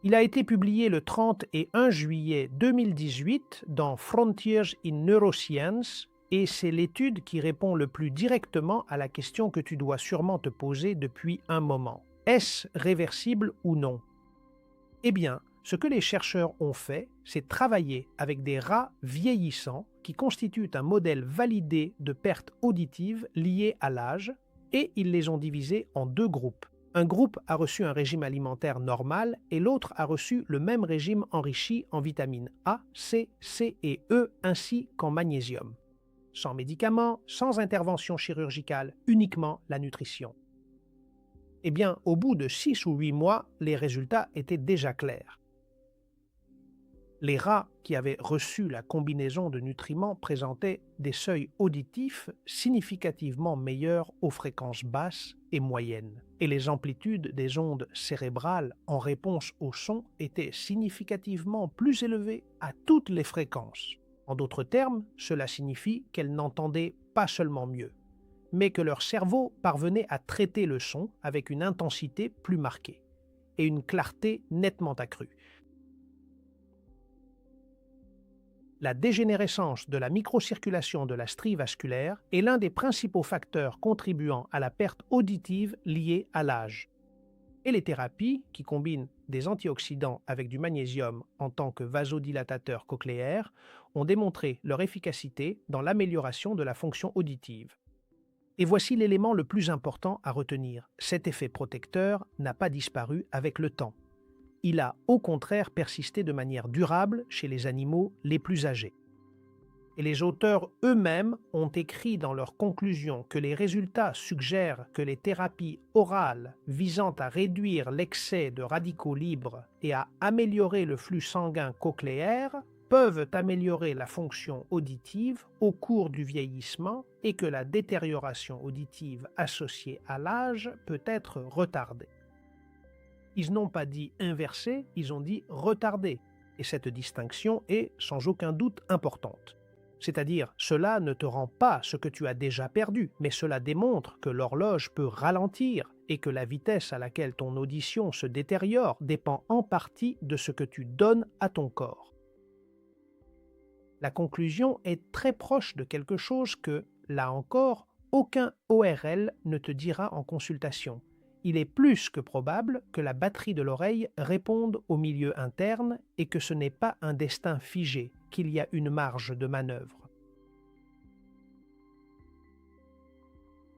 Il a été publié le 30 et 1 juillet 2018 dans Frontiers in Neuroscience, et c'est l'étude qui répond le plus directement à la question que tu dois sûrement te poser depuis un moment. Est-ce réversible ou non? Eh bien, ce que les chercheurs ont fait, c'est travailler avec des rats vieillissants qui constituent un modèle validé de perte auditive liée à l'âge, et ils les ont divisés en deux groupes. Un groupe a reçu un régime alimentaire normal et l'autre a reçu le même régime enrichi en vitamines A, C, C et E ainsi qu'en magnésium. Sans médicaments, sans intervention chirurgicale, uniquement la nutrition. Eh bien, au bout de 6 ou 8 mois, les résultats étaient déjà clairs. Les rats qui avaient reçu la combinaison de nutriments présentaient des seuils auditifs significativement meilleurs aux fréquences basses et moyennes, et les amplitudes des ondes cérébrales en réponse au son étaient significativement plus élevées à toutes les fréquences. En d'autres termes, cela signifie qu'elles n'entendaient pas seulement mieux, mais que leur cerveau parvenait à traiter le son avec une intensité plus marquée et une clarté nettement accrue. La dégénérescence de la microcirculation de la strie vasculaire est l'un des principaux facteurs contribuant à la perte auditive liée à l'âge. Et les thérapies, qui combinent des antioxydants avec du magnésium en tant que vasodilatateur cochléaire, ont démontré leur efficacité dans l'amélioration de la fonction auditive. Et voici l'élément le plus important à retenir. Cet effet protecteur n'a pas disparu avec le temps. Il a au contraire persisté de manière durable chez les animaux les plus âgés. Et les auteurs eux-mêmes ont écrit dans leurs conclusions que les résultats suggèrent que les thérapies orales visant à réduire l'excès de radicaux libres et à améliorer le flux sanguin cochléaire peuvent améliorer la fonction auditive au cours du vieillissement et que la détérioration auditive associée à l'âge peut être retardée. Ils n'ont pas dit inversée, ils ont dit retardée, et cette distinction est sans aucun doute importante. C'est-à-dire, cela ne te rend pas ce que tu as déjà perdu, mais cela démontre que l'horloge peut ralentir et que la vitesse à laquelle ton audition se détériore dépend en partie de ce que tu donnes à ton corps. La conclusion est très proche de quelque chose que, là encore, aucun ORL ne te dira en consultation. Il est plus que probable que la batterie de l'oreille réponde au milieu interne et que ce n'est pas un destin figé, qu'il y a une marge de manœuvre.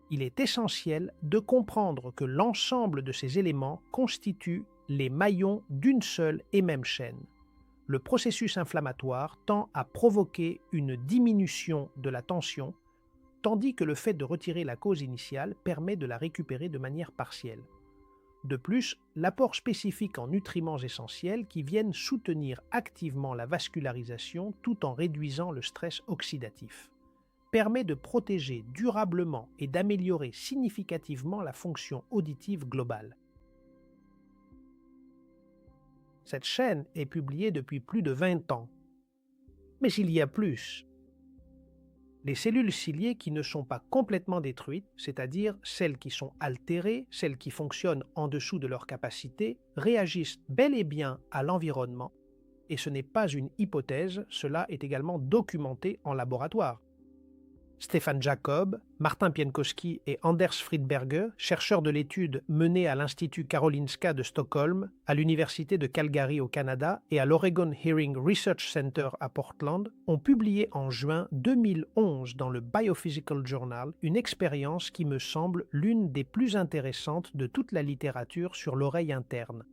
Il est essentiel de comprendre que l'ensemble de ces éléments constituent les maillons d'une seule et même chaîne. Le processus inflammatoire tend à provoquer une diminution de la tension, tandis que le fait de retirer la cause initiale permet de la récupérer de manière partielle. De plus, l'apport spécifique en nutriments essentiels qui viennent soutenir activement la vascularisation tout en réduisant le stress oxydatif permet de protéger durablement et d'améliorer significativement la fonction auditive globale. Cette chaîne est publiée depuis plus de 20 ans. Mais il y a plus. Les cellules ciliées qui ne sont pas complètement détruites, c'est-à-dire celles qui sont altérées, celles qui fonctionnent en dessous de leur capacité, réagissent bel et bien à l'environnement Et ce n'est pas une hypothèse, cela est également documenté en laboratoire. Stefan Jacob, Martin Pienkowski et Anders Friedberger, chercheurs de l'étude menée à l'Institut Karolinska de Stockholm, à l'Université de Calgary au Canada et à l'Oregon Hearing Research Center à Portland, ont publié en juin 2011 dans le Biophysical Journal une expérience qui me semble l'une des plus intéressantes de toute la littérature sur l'oreille interne.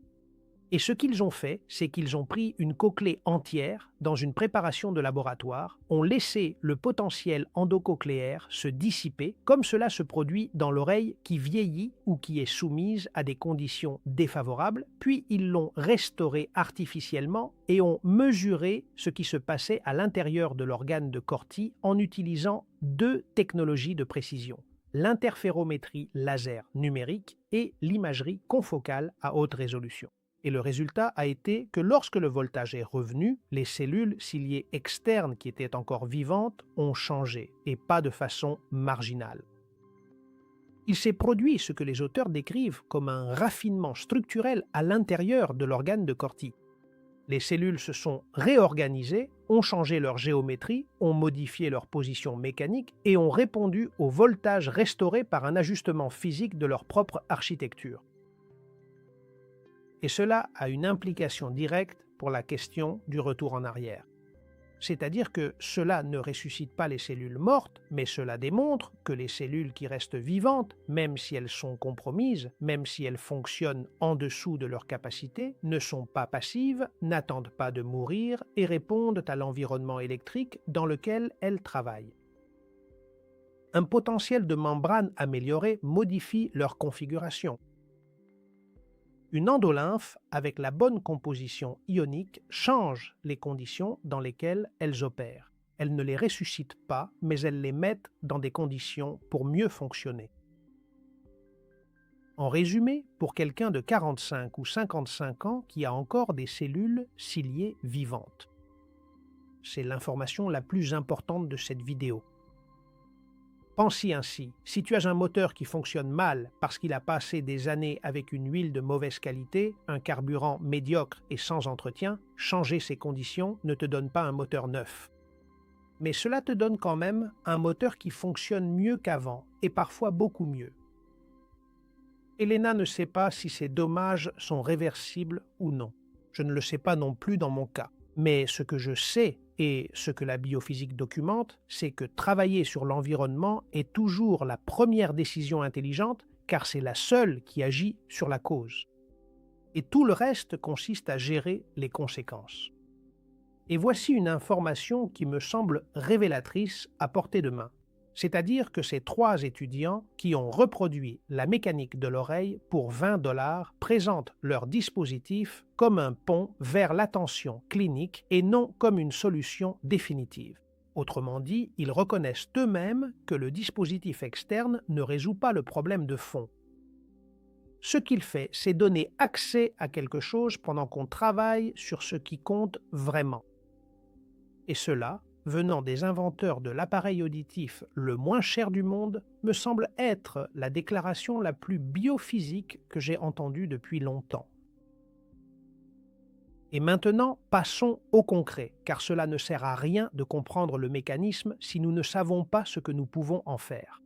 Et ce qu'ils ont fait, c'est qu'ils ont pris une cochlée entière dans une préparation de laboratoire, ont laissé le potentiel endocochléaire se dissiper, comme cela se produit dans l'oreille qui vieillit ou qui est soumise à des conditions défavorables, puis ils l'ont restauré artificiellement et ont mesuré ce qui se passait à l'intérieur de l'organe de Corti en utilisant deux technologies de précision: l'interférométrie laser numérique et l'imagerie confocale à haute résolution. Et le résultat a été que lorsque le voltage est revenu, les cellules ciliées externes qui étaient encore vivantes ont changé, et pas de façon marginale. Il s'est produit ce que les auteurs décrivent comme un raffinement structurel à l'intérieur de l'organe de Corti. Les cellules se sont réorganisées, ont changé leur géométrie, ont modifié leur position mécanique et ont répondu au voltage restauré par un ajustement physique de leur propre architecture. Et cela a une implication directe pour la question du retour en arrière. C'est-à-dire que cela ne ressuscite pas les cellules mortes, mais cela démontre que les cellules qui restent vivantes, même si elles sont compromises, même si elles fonctionnent en dessous de leur capacité, ne sont pas passives, n'attendent pas de mourir et répondent à l'environnement électrique dans lequel elles travaillent. Un potentiel de membrane amélioré modifie leur configuration. Une endolymphe avec la bonne composition ionique change les conditions dans lesquelles elles opèrent. Elles ne les ressuscitent pas, mais elles les mettent dans des conditions pour mieux fonctionner. En résumé, pour quelqu'un de 45 ou 55 ans qui a encore des cellules ciliées vivantes. C'est l'information la plus importante de cette vidéo. Pense-y ainsi, si tu as un moteur qui fonctionne mal parce qu'il a passé des années avec une huile de mauvaise qualité, un carburant médiocre et sans entretien, changer ces conditions ne te donne pas un moteur neuf. Mais cela te donne quand même un moteur qui fonctionne mieux qu'avant, et parfois beaucoup mieux. Elena ne sait pas si ces dommages sont réversibles ou non. Je ne le sais pas non plus dans mon cas. Mais ce que je sais et ce que la biophysique documente, c'est que travailler sur l'environnement est toujours la première décision intelligente, car c'est la seule qui agit sur la cause. Et tout le reste consiste à gérer les conséquences. Et voici une information qui me semble révélatrice à portée de main. C'est-à-dire que ces 3 étudiants qui ont reproduit la mécanique de l'oreille pour 20 $ présentent leur dispositif comme un pont vers l'attention clinique et non comme une solution définitive. Autrement dit, ils reconnaissent eux-mêmes que le dispositif externe ne résout pas le problème de fond. Ce qu'il fait, c'est donner accès à quelque chose pendant qu'on travaille sur ce qui compte vraiment. Et cela, venant des inventeurs de l'appareil auditif le moins cher du monde, me semble être la déclaration la plus biophysique que j'ai entendue depuis longtemps. Et maintenant, passons au concret, car cela ne sert à rien de comprendre le mécanisme si nous ne savons pas ce que nous pouvons en faire.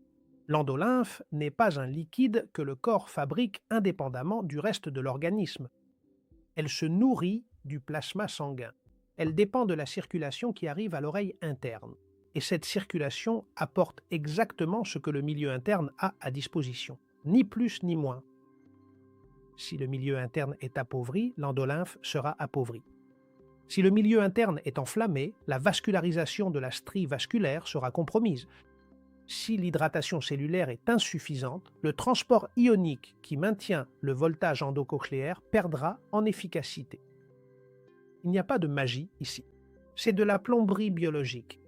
L'endolymphe n'est pas un liquide que le corps fabrique indépendamment du reste de l'organisme. Elle se nourrit du plasma sanguin. Elle dépend de la circulation qui arrive à l'oreille interne. Et cette circulation apporte exactement ce que le milieu interne a à disposition, ni plus ni moins. Si le milieu interne est appauvri, l'endolymphe sera appauvrie. Si le milieu interne est enflammé, la vascularisation de la strie vasculaire sera compromise. Si l'hydratation cellulaire est insuffisante, le transport ionique qui maintient le voltage endocochléaire perdra en efficacité. Il n'y a pas de magie ici. C'est de la plomberie biologique.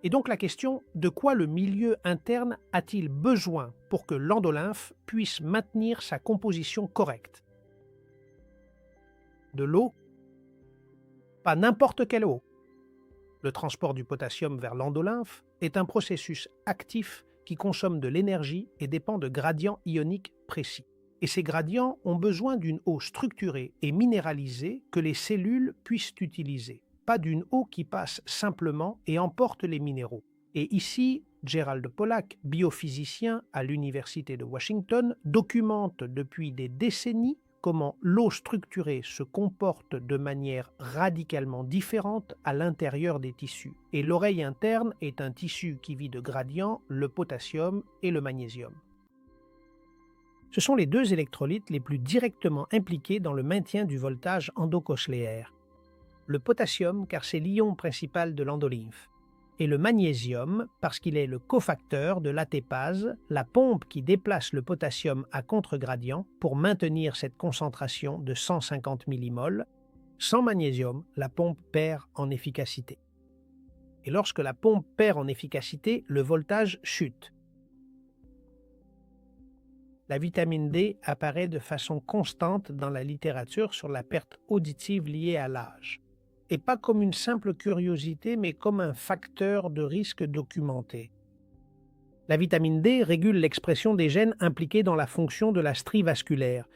Et donc la question, de quoi le milieu interne a-t-il besoin pour que l'endolymphe puisse maintenir sa composition correcte? De l'eau? Pas n'importe quelle eau. Le transport du potassium vers l'endolymphe est un processus actif qui consomme de l'énergie et dépend de gradients ioniques précis. Et ces gradients ont besoin d'une eau structurée et minéralisée que les cellules puissent utiliser, pas d'une eau qui passe simplement et emporte les minéraux. Et ici, Gerald Pollack, biophysicien à l'Université de Washington, documente depuis des décennies comment l'eau structurée se comporte de manière radicalement différente à l'intérieur des tissus. Et l'oreille interne est un tissu qui vit de gradients, le potassium et le magnésium. Ce sont les deux électrolytes les plus directement impliqués dans le maintien du voltage endocochléaire. Le potassium, car c'est l'ion principal de l'endolymphe, et le magnésium, parce qu'il est le cofacteur de l'ATPase, la pompe qui déplace le potassium à contre-gradient pour maintenir cette concentration de 150 millimoles. Sans magnésium, la pompe perd en efficacité. Et lorsque la pompe perd en efficacité, le voltage chute. La vitamine D apparaît de façon constante dans la littérature sur la perte auditive liée à l'âge. Et pas comme une simple curiosité, mais comme un facteur de risque documenté. La vitamine D régule l'expression des gènes impliqués dans la fonction de la strie vasculaire.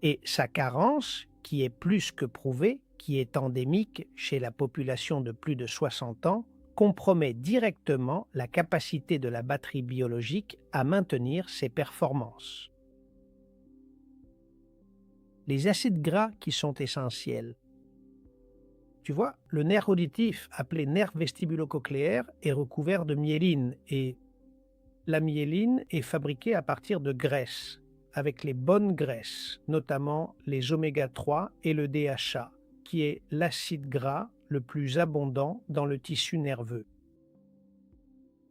Et sa carence, qui est plus que prouvée, qui est endémique chez la population de plus de 60 ans, compromet directement la capacité de la batterie biologique à maintenir ses performances. Les acides gras qui sont essentiels. Tu vois, le nerf auditif, appelé nerf vestibulo-cochléaire, est recouvert de myéline et la myéline est fabriquée à partir de graisses, avec les bonnes graisses, notamment les oméga 3 et le DHA, qui est l'acide gras le plus abondant dans le tissu nerveux.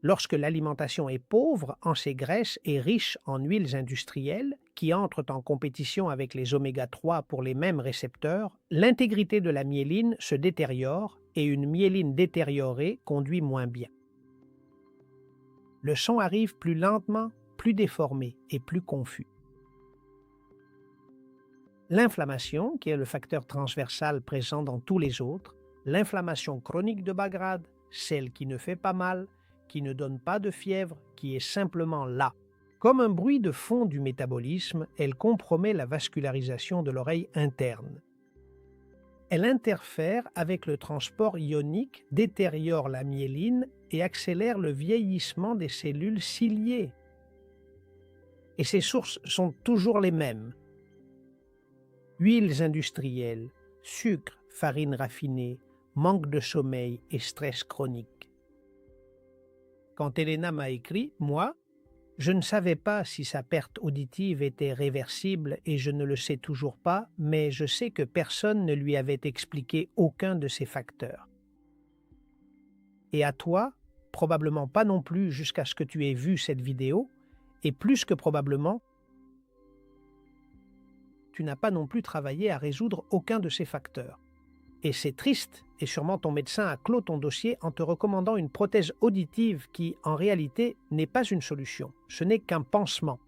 Lorsque l'alimentation est pauvre en ces graisses et riche en huiles industrielles, qui entrent en compétition avec les oméga 3 pour les mêmes récepteurs, l'intégrité de la myéline se détériore et une myéline détériorée conduit moins bien. Le son arrive plus lentement, plus déformé et plus confus. L'inflammation, qui est le facteur transversal présent dans tous les autres, l'inflammation chronique de bas grade, celle qui ne fait pas mal, qui ne donne pas de fièvre, qui est simplement là. Comme un bruit de fond du métabolisme, elle compromet la vascularisation de l'oreille interne. Elle interfère avec le transport ionique, détériore la myéline et accélère le vieillissement des cellules ciliées. Et ces sources sont toujours les mêmes. Huiles industrielles, sucre, farine raffinée, manque de sommeil et stress chronique. Quand Elena m'a écrit, moi, je ne savais pas si sa perte auditive était réversible et je ne le sais toujours pas, mais je sais que personne ne lui avait expliqué aucun de ces facteurs. Et à toi, probablement pas non plus jusqu'à ce que tu aies vu cette vidéo, et plus que probablement, tu n'as pas non plus travaillé à résoudre aucun de ces facteurs. Et c'est triste, et sûrement ton médecin a clos ton dossier en te recommandant une prothèse auditive qui, en réalité, n'est pas une solution. Ce n'est qu'un pansement.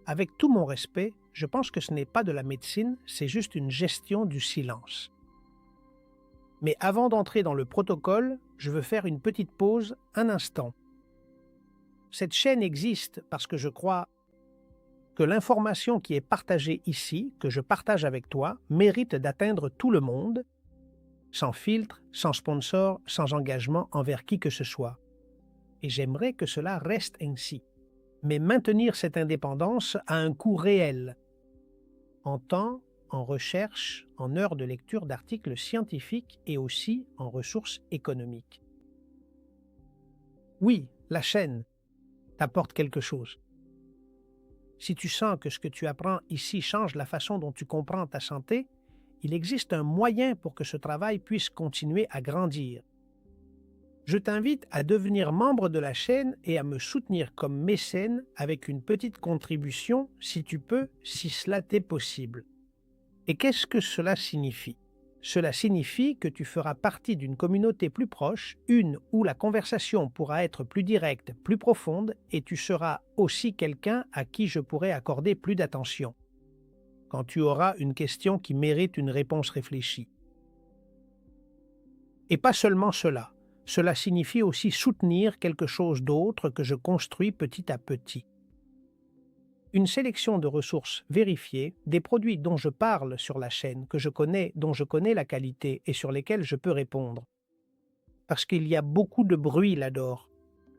Avec tout mon respect, je pense que ce n'est pas de la médecine, c'est juste une gestion du silence. Mais avant d'entrer dans le protocole, je veux faire une petite pause, un instant. Cette chaîne existe parce que je crois que l'information qui est partagée ici, que je partage avec toi, mérite d'atteindre tout le monde, sans filtre, sans sponsor, sans engagement envers qui que ce soit. Et j'aimerais que cela reste ainsi. Mais maintenir cette indépendance a un coût réel, en temps, en recherche, en heures de lecture d'articles scientifiques et aussi en ressources économiques. Oui, la chaîne t'apporte quelque chose. Si tu sens que ce que tu apprends ici change la façon dont tu comprends ta santé, il existe un moyen pour que ce travail puisse continuer à grandir. Je t'invite à devenir membre de la chaîne et à me soutenir comme mécène avec une petite contribution si tu peux, si cela t'est possible. Et qu'est-ce que cela signifie? Cela signifie que tu feras partie d'une communauté plus proche, une où la conversation pourra être plus directe, plus profonde, et tu seras aussi quelqu'un à qui je pourrai accorder plus d'attention, quand tu auras une question qui mérite une réponse réfléchie. Et pas seulement cela, cela signifie aussi soutenir quelque chose d'autre que je construis petit à petit. Une sélection de ressources vérifiées, des produits dont je parle sur la chaîne, que je connais, dont je connais la qualité et sur lesquels je peux répondre. Parce qu'il y a beaucoup de bruit là-dehors.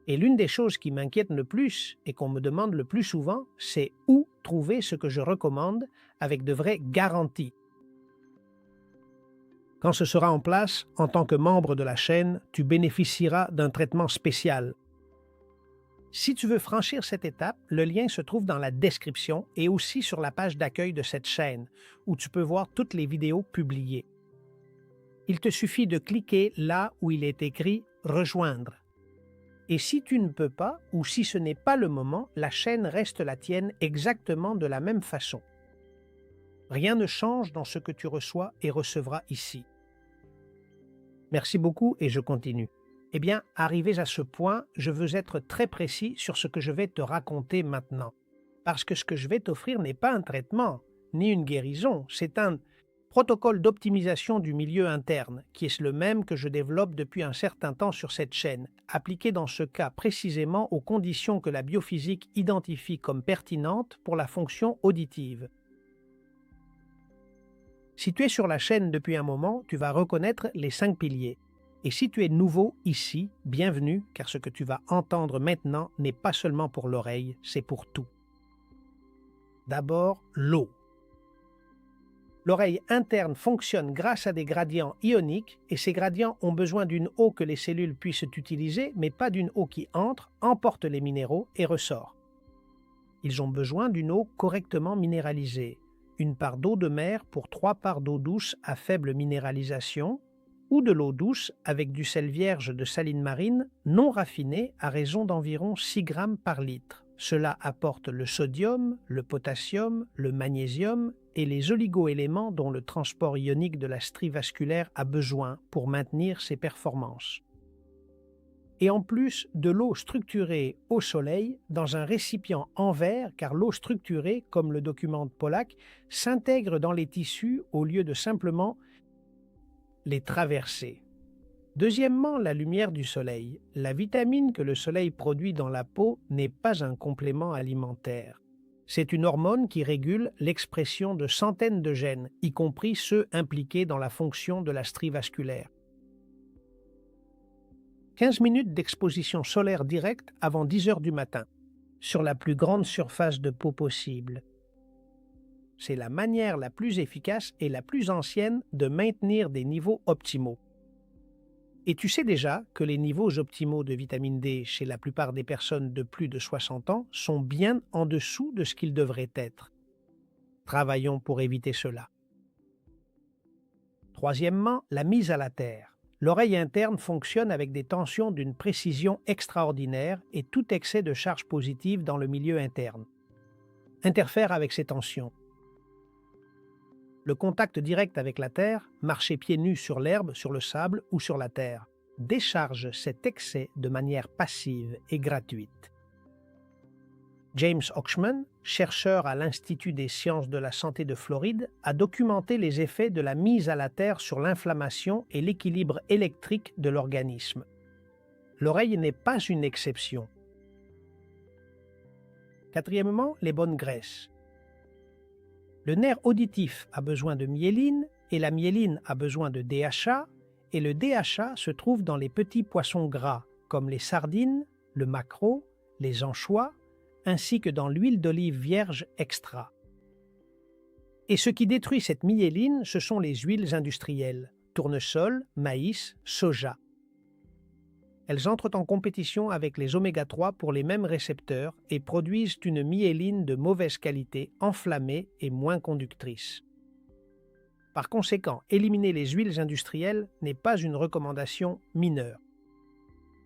Et l'une des choses qui m'inquiète le plus et qu'on me demande le plus souvent, c'est où trouver ce que je recommande avec de vraies garanties. Quand ce sera en place, en tant que membre de la chaîne, tu bénéficieras d'un traitement spécial. Si tu veux franchir cette étape, le lien se trouve dans la description et aussi sur la page d'accueil de cette chaîne, où tu peux voir toutes les vidéos publiées. Il te suffit de cliquer là où il est écrit « Rejoindre ». Et si tu ne peux pas, ou si ce n'est pas le moment, la chaîne reste la tienne exactement de la même façon. Rien ne change dans ce que tu reçois et recevras ici. Merci beaucoup et je continue. Eh bien, arrivés à ce point, je veux être très précis sur ce que je vais te raconter maintenant. Parce que ce que je vais t'offrir n'est pas un traitement, ni une guérison, c'est un protocole d'optimisation du milieu interne, qui est le même que je développe depuis un certain temps sur cette chaîne, appliqué dans ce cas précisément aux conditions que la biophysique identifie comme pertinentes pour la fonction auditive. Si tu es sur la chaîne depuis un moment, tu vas reconnaître les 5 piliers. Et si tu es nouveau ici, bienvenue, car ce que tu vas entendre maintenant n'est pas seulement pour l'oreille, c'est pour tout. D'abord, l'eau. L'oreille interne fonctionne grâce à des gradients ioniques et ces gradients ont besoin d'une eau que les cellules puissent utiliser, mais pas d'une eau qui entre, emporte les minéraux et ressort. Ils ont besoin d'une eau correctement minéralisée, une part d'eau de mer pour 3 parts d'eau douce à faible minéralisation, ou de l'eau douce avec du sel vierge de saline marine non raffiné à raison d'environ 6 grammes par litre. Cela apporte le sodium, le potassium, le magnésium et les oligoéléments dont le transport ionique de la strie vasculaire a besoin pour maintenir ses performances. Et en plus de l'eau structurée au soleil dans un récipient en verre, car l'eau structurée, comme le documente Pollack, s'intègre dans les tissus au lieu de simplement les traverser. Deuxièmement, la lumière du soleil. La vitamine que le soleil produit dans la peau n'est pas un complément alimentaire. C'est une hormone qui régule l'expression de centaines de gènes, y compris ceux impliqués dans la fonction de la strie vasculaire. 15 minutes d'exposition solaire directe avant 10 heures du matin, sur la plus grande surface de peau possible. C'est la manière la plus efficace et la plus ancienne de maintenir des niveaux optimaux. Et tu sais déjà que les niveaux optimaux de vitamine D chez la plupart des personnes de plus de 60 ans sont bien en dessous de ce qu'ils devraient être. Travaillons pour éviter cela. Troisièmement, la mise à la terre. L'oreille interne fonctionne avec des tensions d'une précision extraordinaire et tout excès de charge positive dans le milieu interne interfère avec ces tensions. Le contact direct avec la terre, marcher pieds nus sur l'herbe, sur le sable ou sur la terre, décharge cet excès de manière passive et gratuite. James Hochman, chercheur à l'Institut des sciences de la santé de Floride, a documenté les effets de la mise à la terre sur l'inflammation et l'équilibre électrique de l'organisme. L'oreille n'est pas une exception. Quatrièmement, les bonnes graisses. Le nerf auditif a besoin de myéline et la myéline a besoin de DHA et le DHA se trouve dans les petits poissons gras comme les sardines, le maquereau, les anchois ainsi que dans l'huile d'olive vierge extra. Et ce qui détruit cette myéline, ce sont les huiles industrielles, tournesol, maïs, soja. Elles entrent en compétition avec les oméga-3 pour les mêmes récepteurs et produisent une myéline de mauvaise qualité, enflammée et moins conductrice. Par conséquent, éliminer les huiles industrielles n'est pas une recommandation mineure.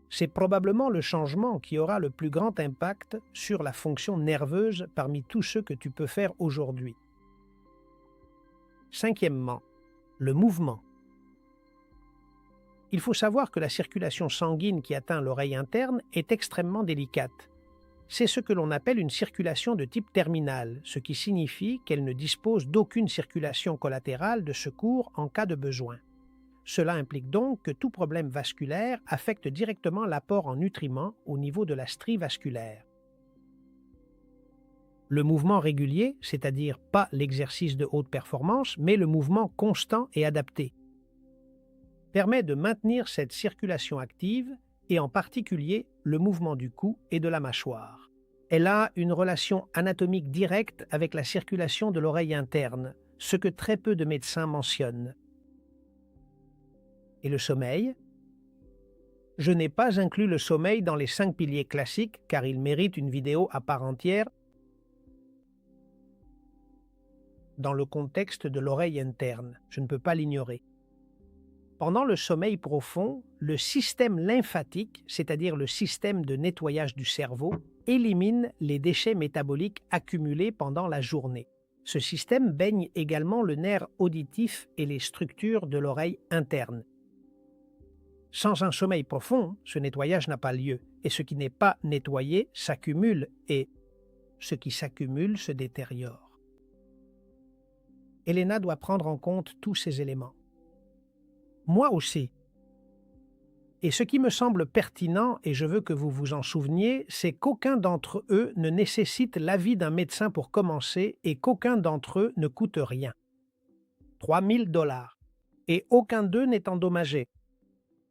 C'est probablement le changement qui aura le plus grand impact sur la fonction nerveuse parmi tous ceux que tu peux faire aujourd'hui. Cinquièmement, le mouvement. Il faut savoir que la circulation sanguine qui atteint l'oreille interne est extrêmement délicate. C'est ce que l'on appelle une circulation de type terminal, ce qui signifie qu'elle ne dispose d'aucune circulation collatérale de secours en cas de besoin. Cela implique donc que tout problème vasculaire affecte directement l'apport en nutriments au niveau de la strie vasculaire. Le mouvement régulier, c'est-à-dire pas l'exercice de haute performance, mais le mouvement constant et adapté, permet de maintenir cette circulation active et en particulier le mouvement du cou et de la mâchoire. Elle a une relation anatomique directe avec la circulation de l'oreille interne, ce que très peu de médecins mentionnent. Et le sommeil? Je n'ai pas inclus le sommeil dans les 5 piliers classiques car il mérite une vidéo à part entière dans le contexte de l'oreille interne. Je ne peux pas l'ignorer. Pendant le sommeil profond, le système lymphatique, c'est-à-dire le système de nettoyage du cerveau, élimine les déchets métaboliques accumulés pendant la journée. Ce système baigne également le nerf auditif et les structures de l'oreille interne. Sans un sommeil profond, ce nettoyage n'a pas lieu, et ce qui n'est pas nettoyé s'accumule, et ce qui s'accumule se détériore. Elena doit prendre en compte tous ces éléments. Moi aussi. Et ce qui me semble pertinent, et je veux que vous vous en souveniez, c'est qu'aucun d'entre eux ne nécessite l'avis d'un médecin pour commencer et qu'aucun d'entre eux ne coûte rien. 3 000 $. Et aucun d'eux n'est endommagé,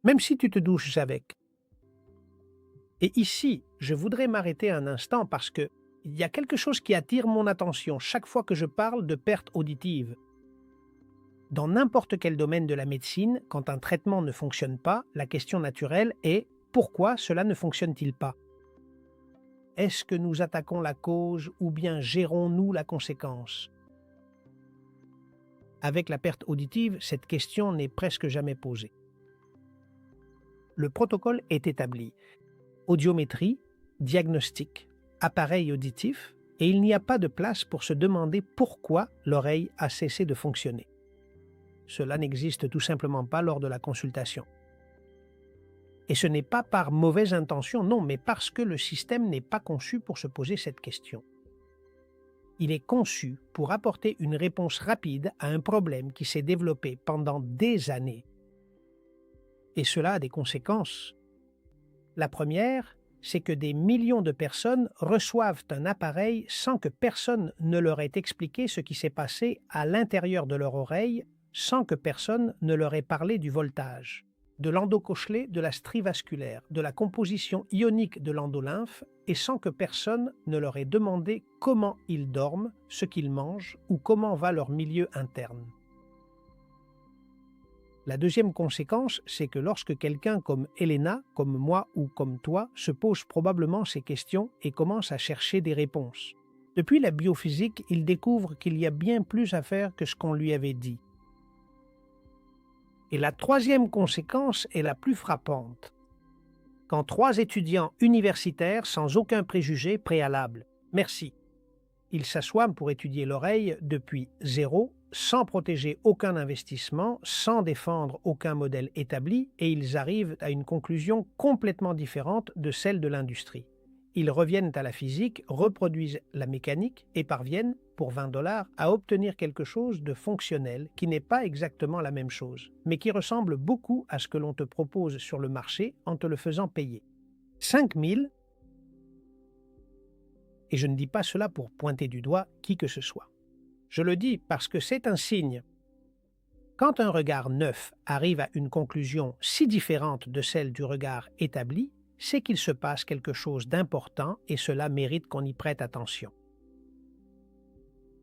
même si tu te douches avec. Et ici, je voudrais m'arrêter un instant parce que il y a quelque chose qui attire mon attention chaque fois que je parle de perte auditive. Dans n'importe quel domaine de la médecine, quand un traitement ne fonctionne pas, la question naturelle est pourquoi cela ne fonctionne-t-il pas? Est-ce que nous attaquons la cause ou bien gérons-nous la conséquence? Avec la perte auditive, cette question n'est presque jamais posée. Le protocole est établi. Audiométrie, diagnostic, appareil auditif, et il n'y a pas de place pour se demander pourquoi l'oreille a cessé de fonctionner. Cela n'existe tout simplement pas lors de la consultation. Et ce n'est pas par mauvaise intention, non, mais parce que le système n'est pas conçu pour se poser cette question. Il est conçu pour apporter une réponse rapide à un problème qui s'est développé pendant des années. Et cela a des conséquences. La première, c'est que des millions de personnes reçoivent un appareil sans que personne ne leur ait expliqué ce qui s'est passé à l'intérieur de leur oreille, sans que personne ne leur ait parlé du voltage, de l'endocochelé de la strie vasculaire, de la composition ionique de l'endolymphe, et sans que personne ne leur ait demandé comment ils dorment, ce qu'ils mangent ou comment va leur milieu interne. La deuxième conséquence, c'est que lorsque quelqu'un comme Elena, comme moi ou comme toi, se pose probablement ces questions et commence à chercher des réponses. Depuis la biophysique, il découvre qu'il y a bien plus à faire que ce qu'on lui avait dit. Et la troisième conséquence est la plus frappante. Quand 3 étudiants universitaires, sans aucun préjugé préalable, merci, ils s'assoient pour étudier l'oreille depuis zéro, sans protéger aucun investissement, sans défendre aucun modèle établi, et ils arrivent à une conclusion complètement différente de celle de l'industrie. Ils reviennent à la physique, reproduisent la mécanique et parviennent, pour 20 $, à obtenir quelque chose de fonctionnel qui n'est pas exactement la même chose, mais qui ressemble beaucoup à ce que l'on te propose sur le marché en te le faisant payer. 5 000, et je ne dis pas cela pour pointer du doigt qui que ce soit. Je le dis parce que c'est un signe. Quand un regard neuf arrive à une conclusion si différente de celle du regard établi, c'est qu'il se passe quelque chose d'important et cela mérite qu'on y prête attention.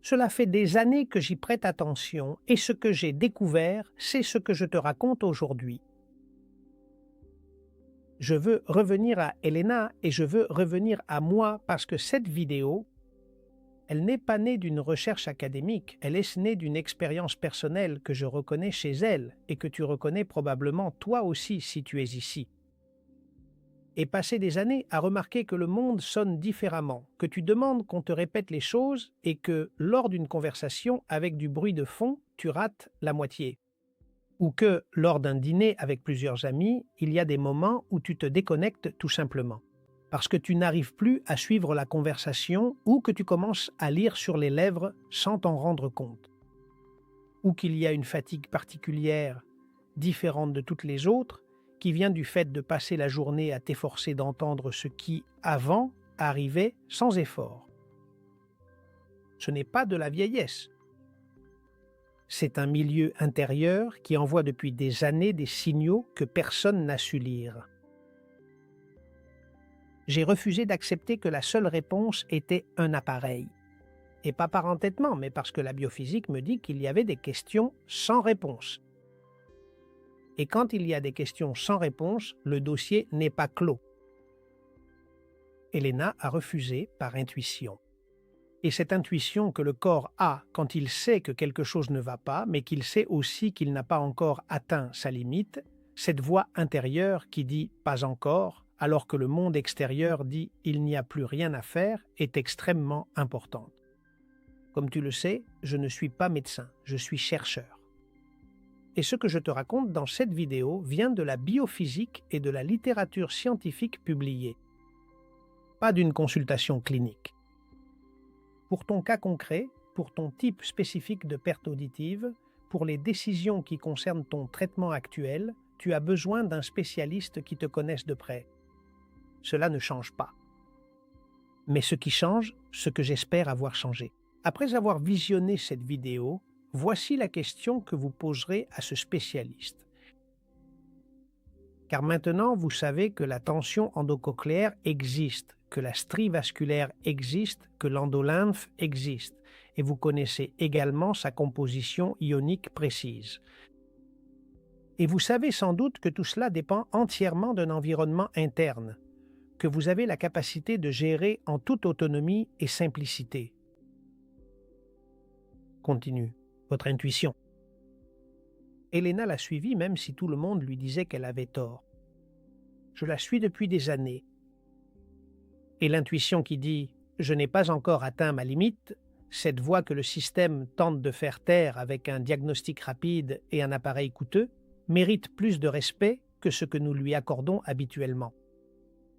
Cela fait des années que j'y prête attention et ce que j'ai découvert, c'est ce que je te raconte aujourd'hui. Je veux revenir à Elena et je veux revenir à moi parce que cette vidéo, elle n'est pas née d'une recherche académique, elle est née d'une expérience personnelle que je reconnais chez elle et que tu reconnais probablement toi aussi si tu es ici. Et passer des années à remarquer que le monde sonne différemment, que tu demandes qu'on te répète les choses et que, lors d'une conversation avec du bruit de fond, tu rates la moitié. Ou que, lors d'un dîner avec plusieurs amis, il y a des moments où tu te déconnectes tout simplement, parce que tu n'arrives plus à suivre la conversation ou que tu commences à lire sur les lèvres sans t'en rendre compte. Ou qu'il y a une fatigue particulière, différente de toutes les autres, qui vient du fait de passer la journée à t'efforcer d'entendre ce qui, avant, arrivait sans effort. Ce n'est pas de la vieillesse. C'est un milieu intérieur qui envoie depuis des années des signaux que personne n'a su lire. J'ai refusé d'accepter que la seule réponse était un appareil. Et pas par entêtement, mais parce que la biophysique me dit qu'il y avait des questions sans réponse. Et quand il y a des questions sans réponse, le dossier n'est pas clos. Elena a refusé par intuition. Et cette intuition que le corps a quand il sait que quelque chose ne va pas, mais qu'il sait aussi qu'il n'a pas encore atteint sa limite, cette voix intérieure qui dit « pas encore », alors que le monde extérieur dit « il n'y a plus rien à faire », est extrêmement importante. Comme tu le sais, je ne suis pas médecin, je suis chercheur. Et ce que je te raconte dans cette vidéo vient de la biophysique et de la littérature scientifique publiée, pas d'une consultation clinique. Pour ton cas concret, pour ton type spécifique de perte auditive, pour les décisions qui concernent ton traitement actuel, tu as besoin d'un spécialiste qui te connaisse de près. Cela ne change pas. Mais ce qui change, ce que j'espère avoir changé. Après avoir visionné cette vidéo, voici la question que vous poserez à ce spécialiste. Car maintenant, vous savez que la tension endocochléaire existe, que la strie vasculaire existe, que l'endolymphe existe, et vous connaissez également sa composition ionique précise. Et vous savez sans doute que tout cela dépend entièrement d'un environnement interne, que vous avez la capacité de gérer en toute autonomie et simplicité. Continue, votre intuition. Elena l'a suivie même si tout le monde lui disait qu'elle avait tort. Je la suis depuis des années. Et l'intuition qui dit « je n'ai pas encore atteint ma limite », cette voix que le système tente de faire taire avec un diagnostic rapide et un appareil coûteux, mérite plus de respect que ce que nous lui accordons habituellement.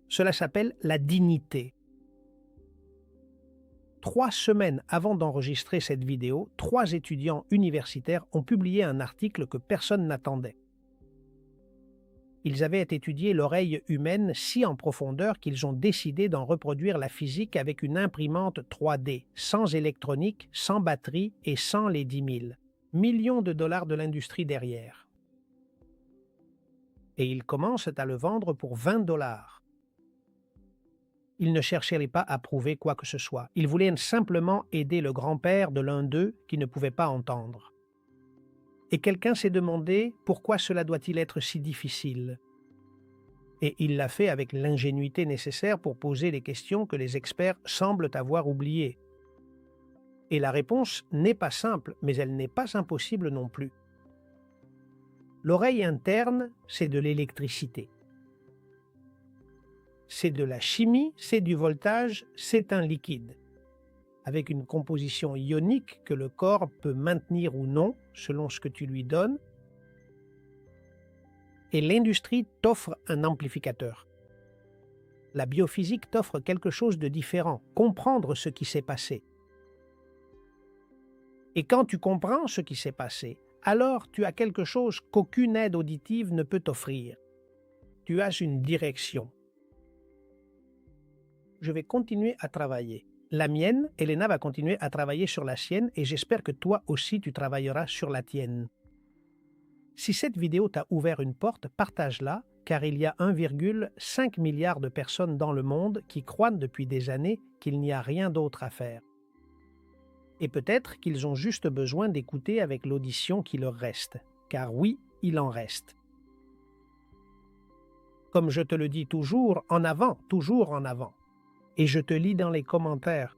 Cela s'appelle la dignité. 3 semaines avant d'enregistrer cette vidéo, 3 étudiants universitaires ont publié un article que personne n'attendait. Ils avaient étudié l'oreille humaine si en profondeur qu'ils ont décidé d'en reproduire la physique avec une imprimante 3D, sans électronique, sans batterie et sans les 10 000. Millions de dollars de l'industrie derrière. Et ils commencent à le vendre pour 20 $. Ils ne cherchaient pas à prouver quoi que ce soit. Ils voulaient simplement aider le grand-père de l'un d'eux qui ne pouvait pas entendre. Et quelqu'un s'est demandé pourquoi cela doit-il être si difficile. Et il l'a fait avec l'ingénuité nécessaire pour poser les questions que les experts semblent avoir oubliées. Et la réponse n'est pas simple, mais elle n'est pas impossible non plus. L'oreille interne, c'est de l'électricité. C'est de la chimie, c'est du voltage, c'est un liquide, avec une composition ionique que le corps peut maintenir ou non, selon ce que tu lui donnes. Et l'industrie t'offre un amplificateur. La biophysique t'offre quelque chose de différent, comprendre ce qui s'est passé. Et quand tu comprends ce qui s'est passé, alors tu as quelque chose qu'aucune aide auditive ne peut t'offrir. Tu as une direction. Je vais continuer à travailler. La mienne, Elena va continuer à travailler sur la sienne et j'espère que toi aussi tu travailleras sur la tienne. Si cette vidéo t'a ouvert une porte, partage-la, car il y a 1,5 milliard de personnes dans le monde qui croient depuis des années qu'il n'y a rien d'autre à faire. Et peut-être qu'ils ont juste besoin d'écouter avec l'audition qui leur reste, car oui, il en reste. Comme je te le dis toujours en avant, et je te lis dans les commentaires.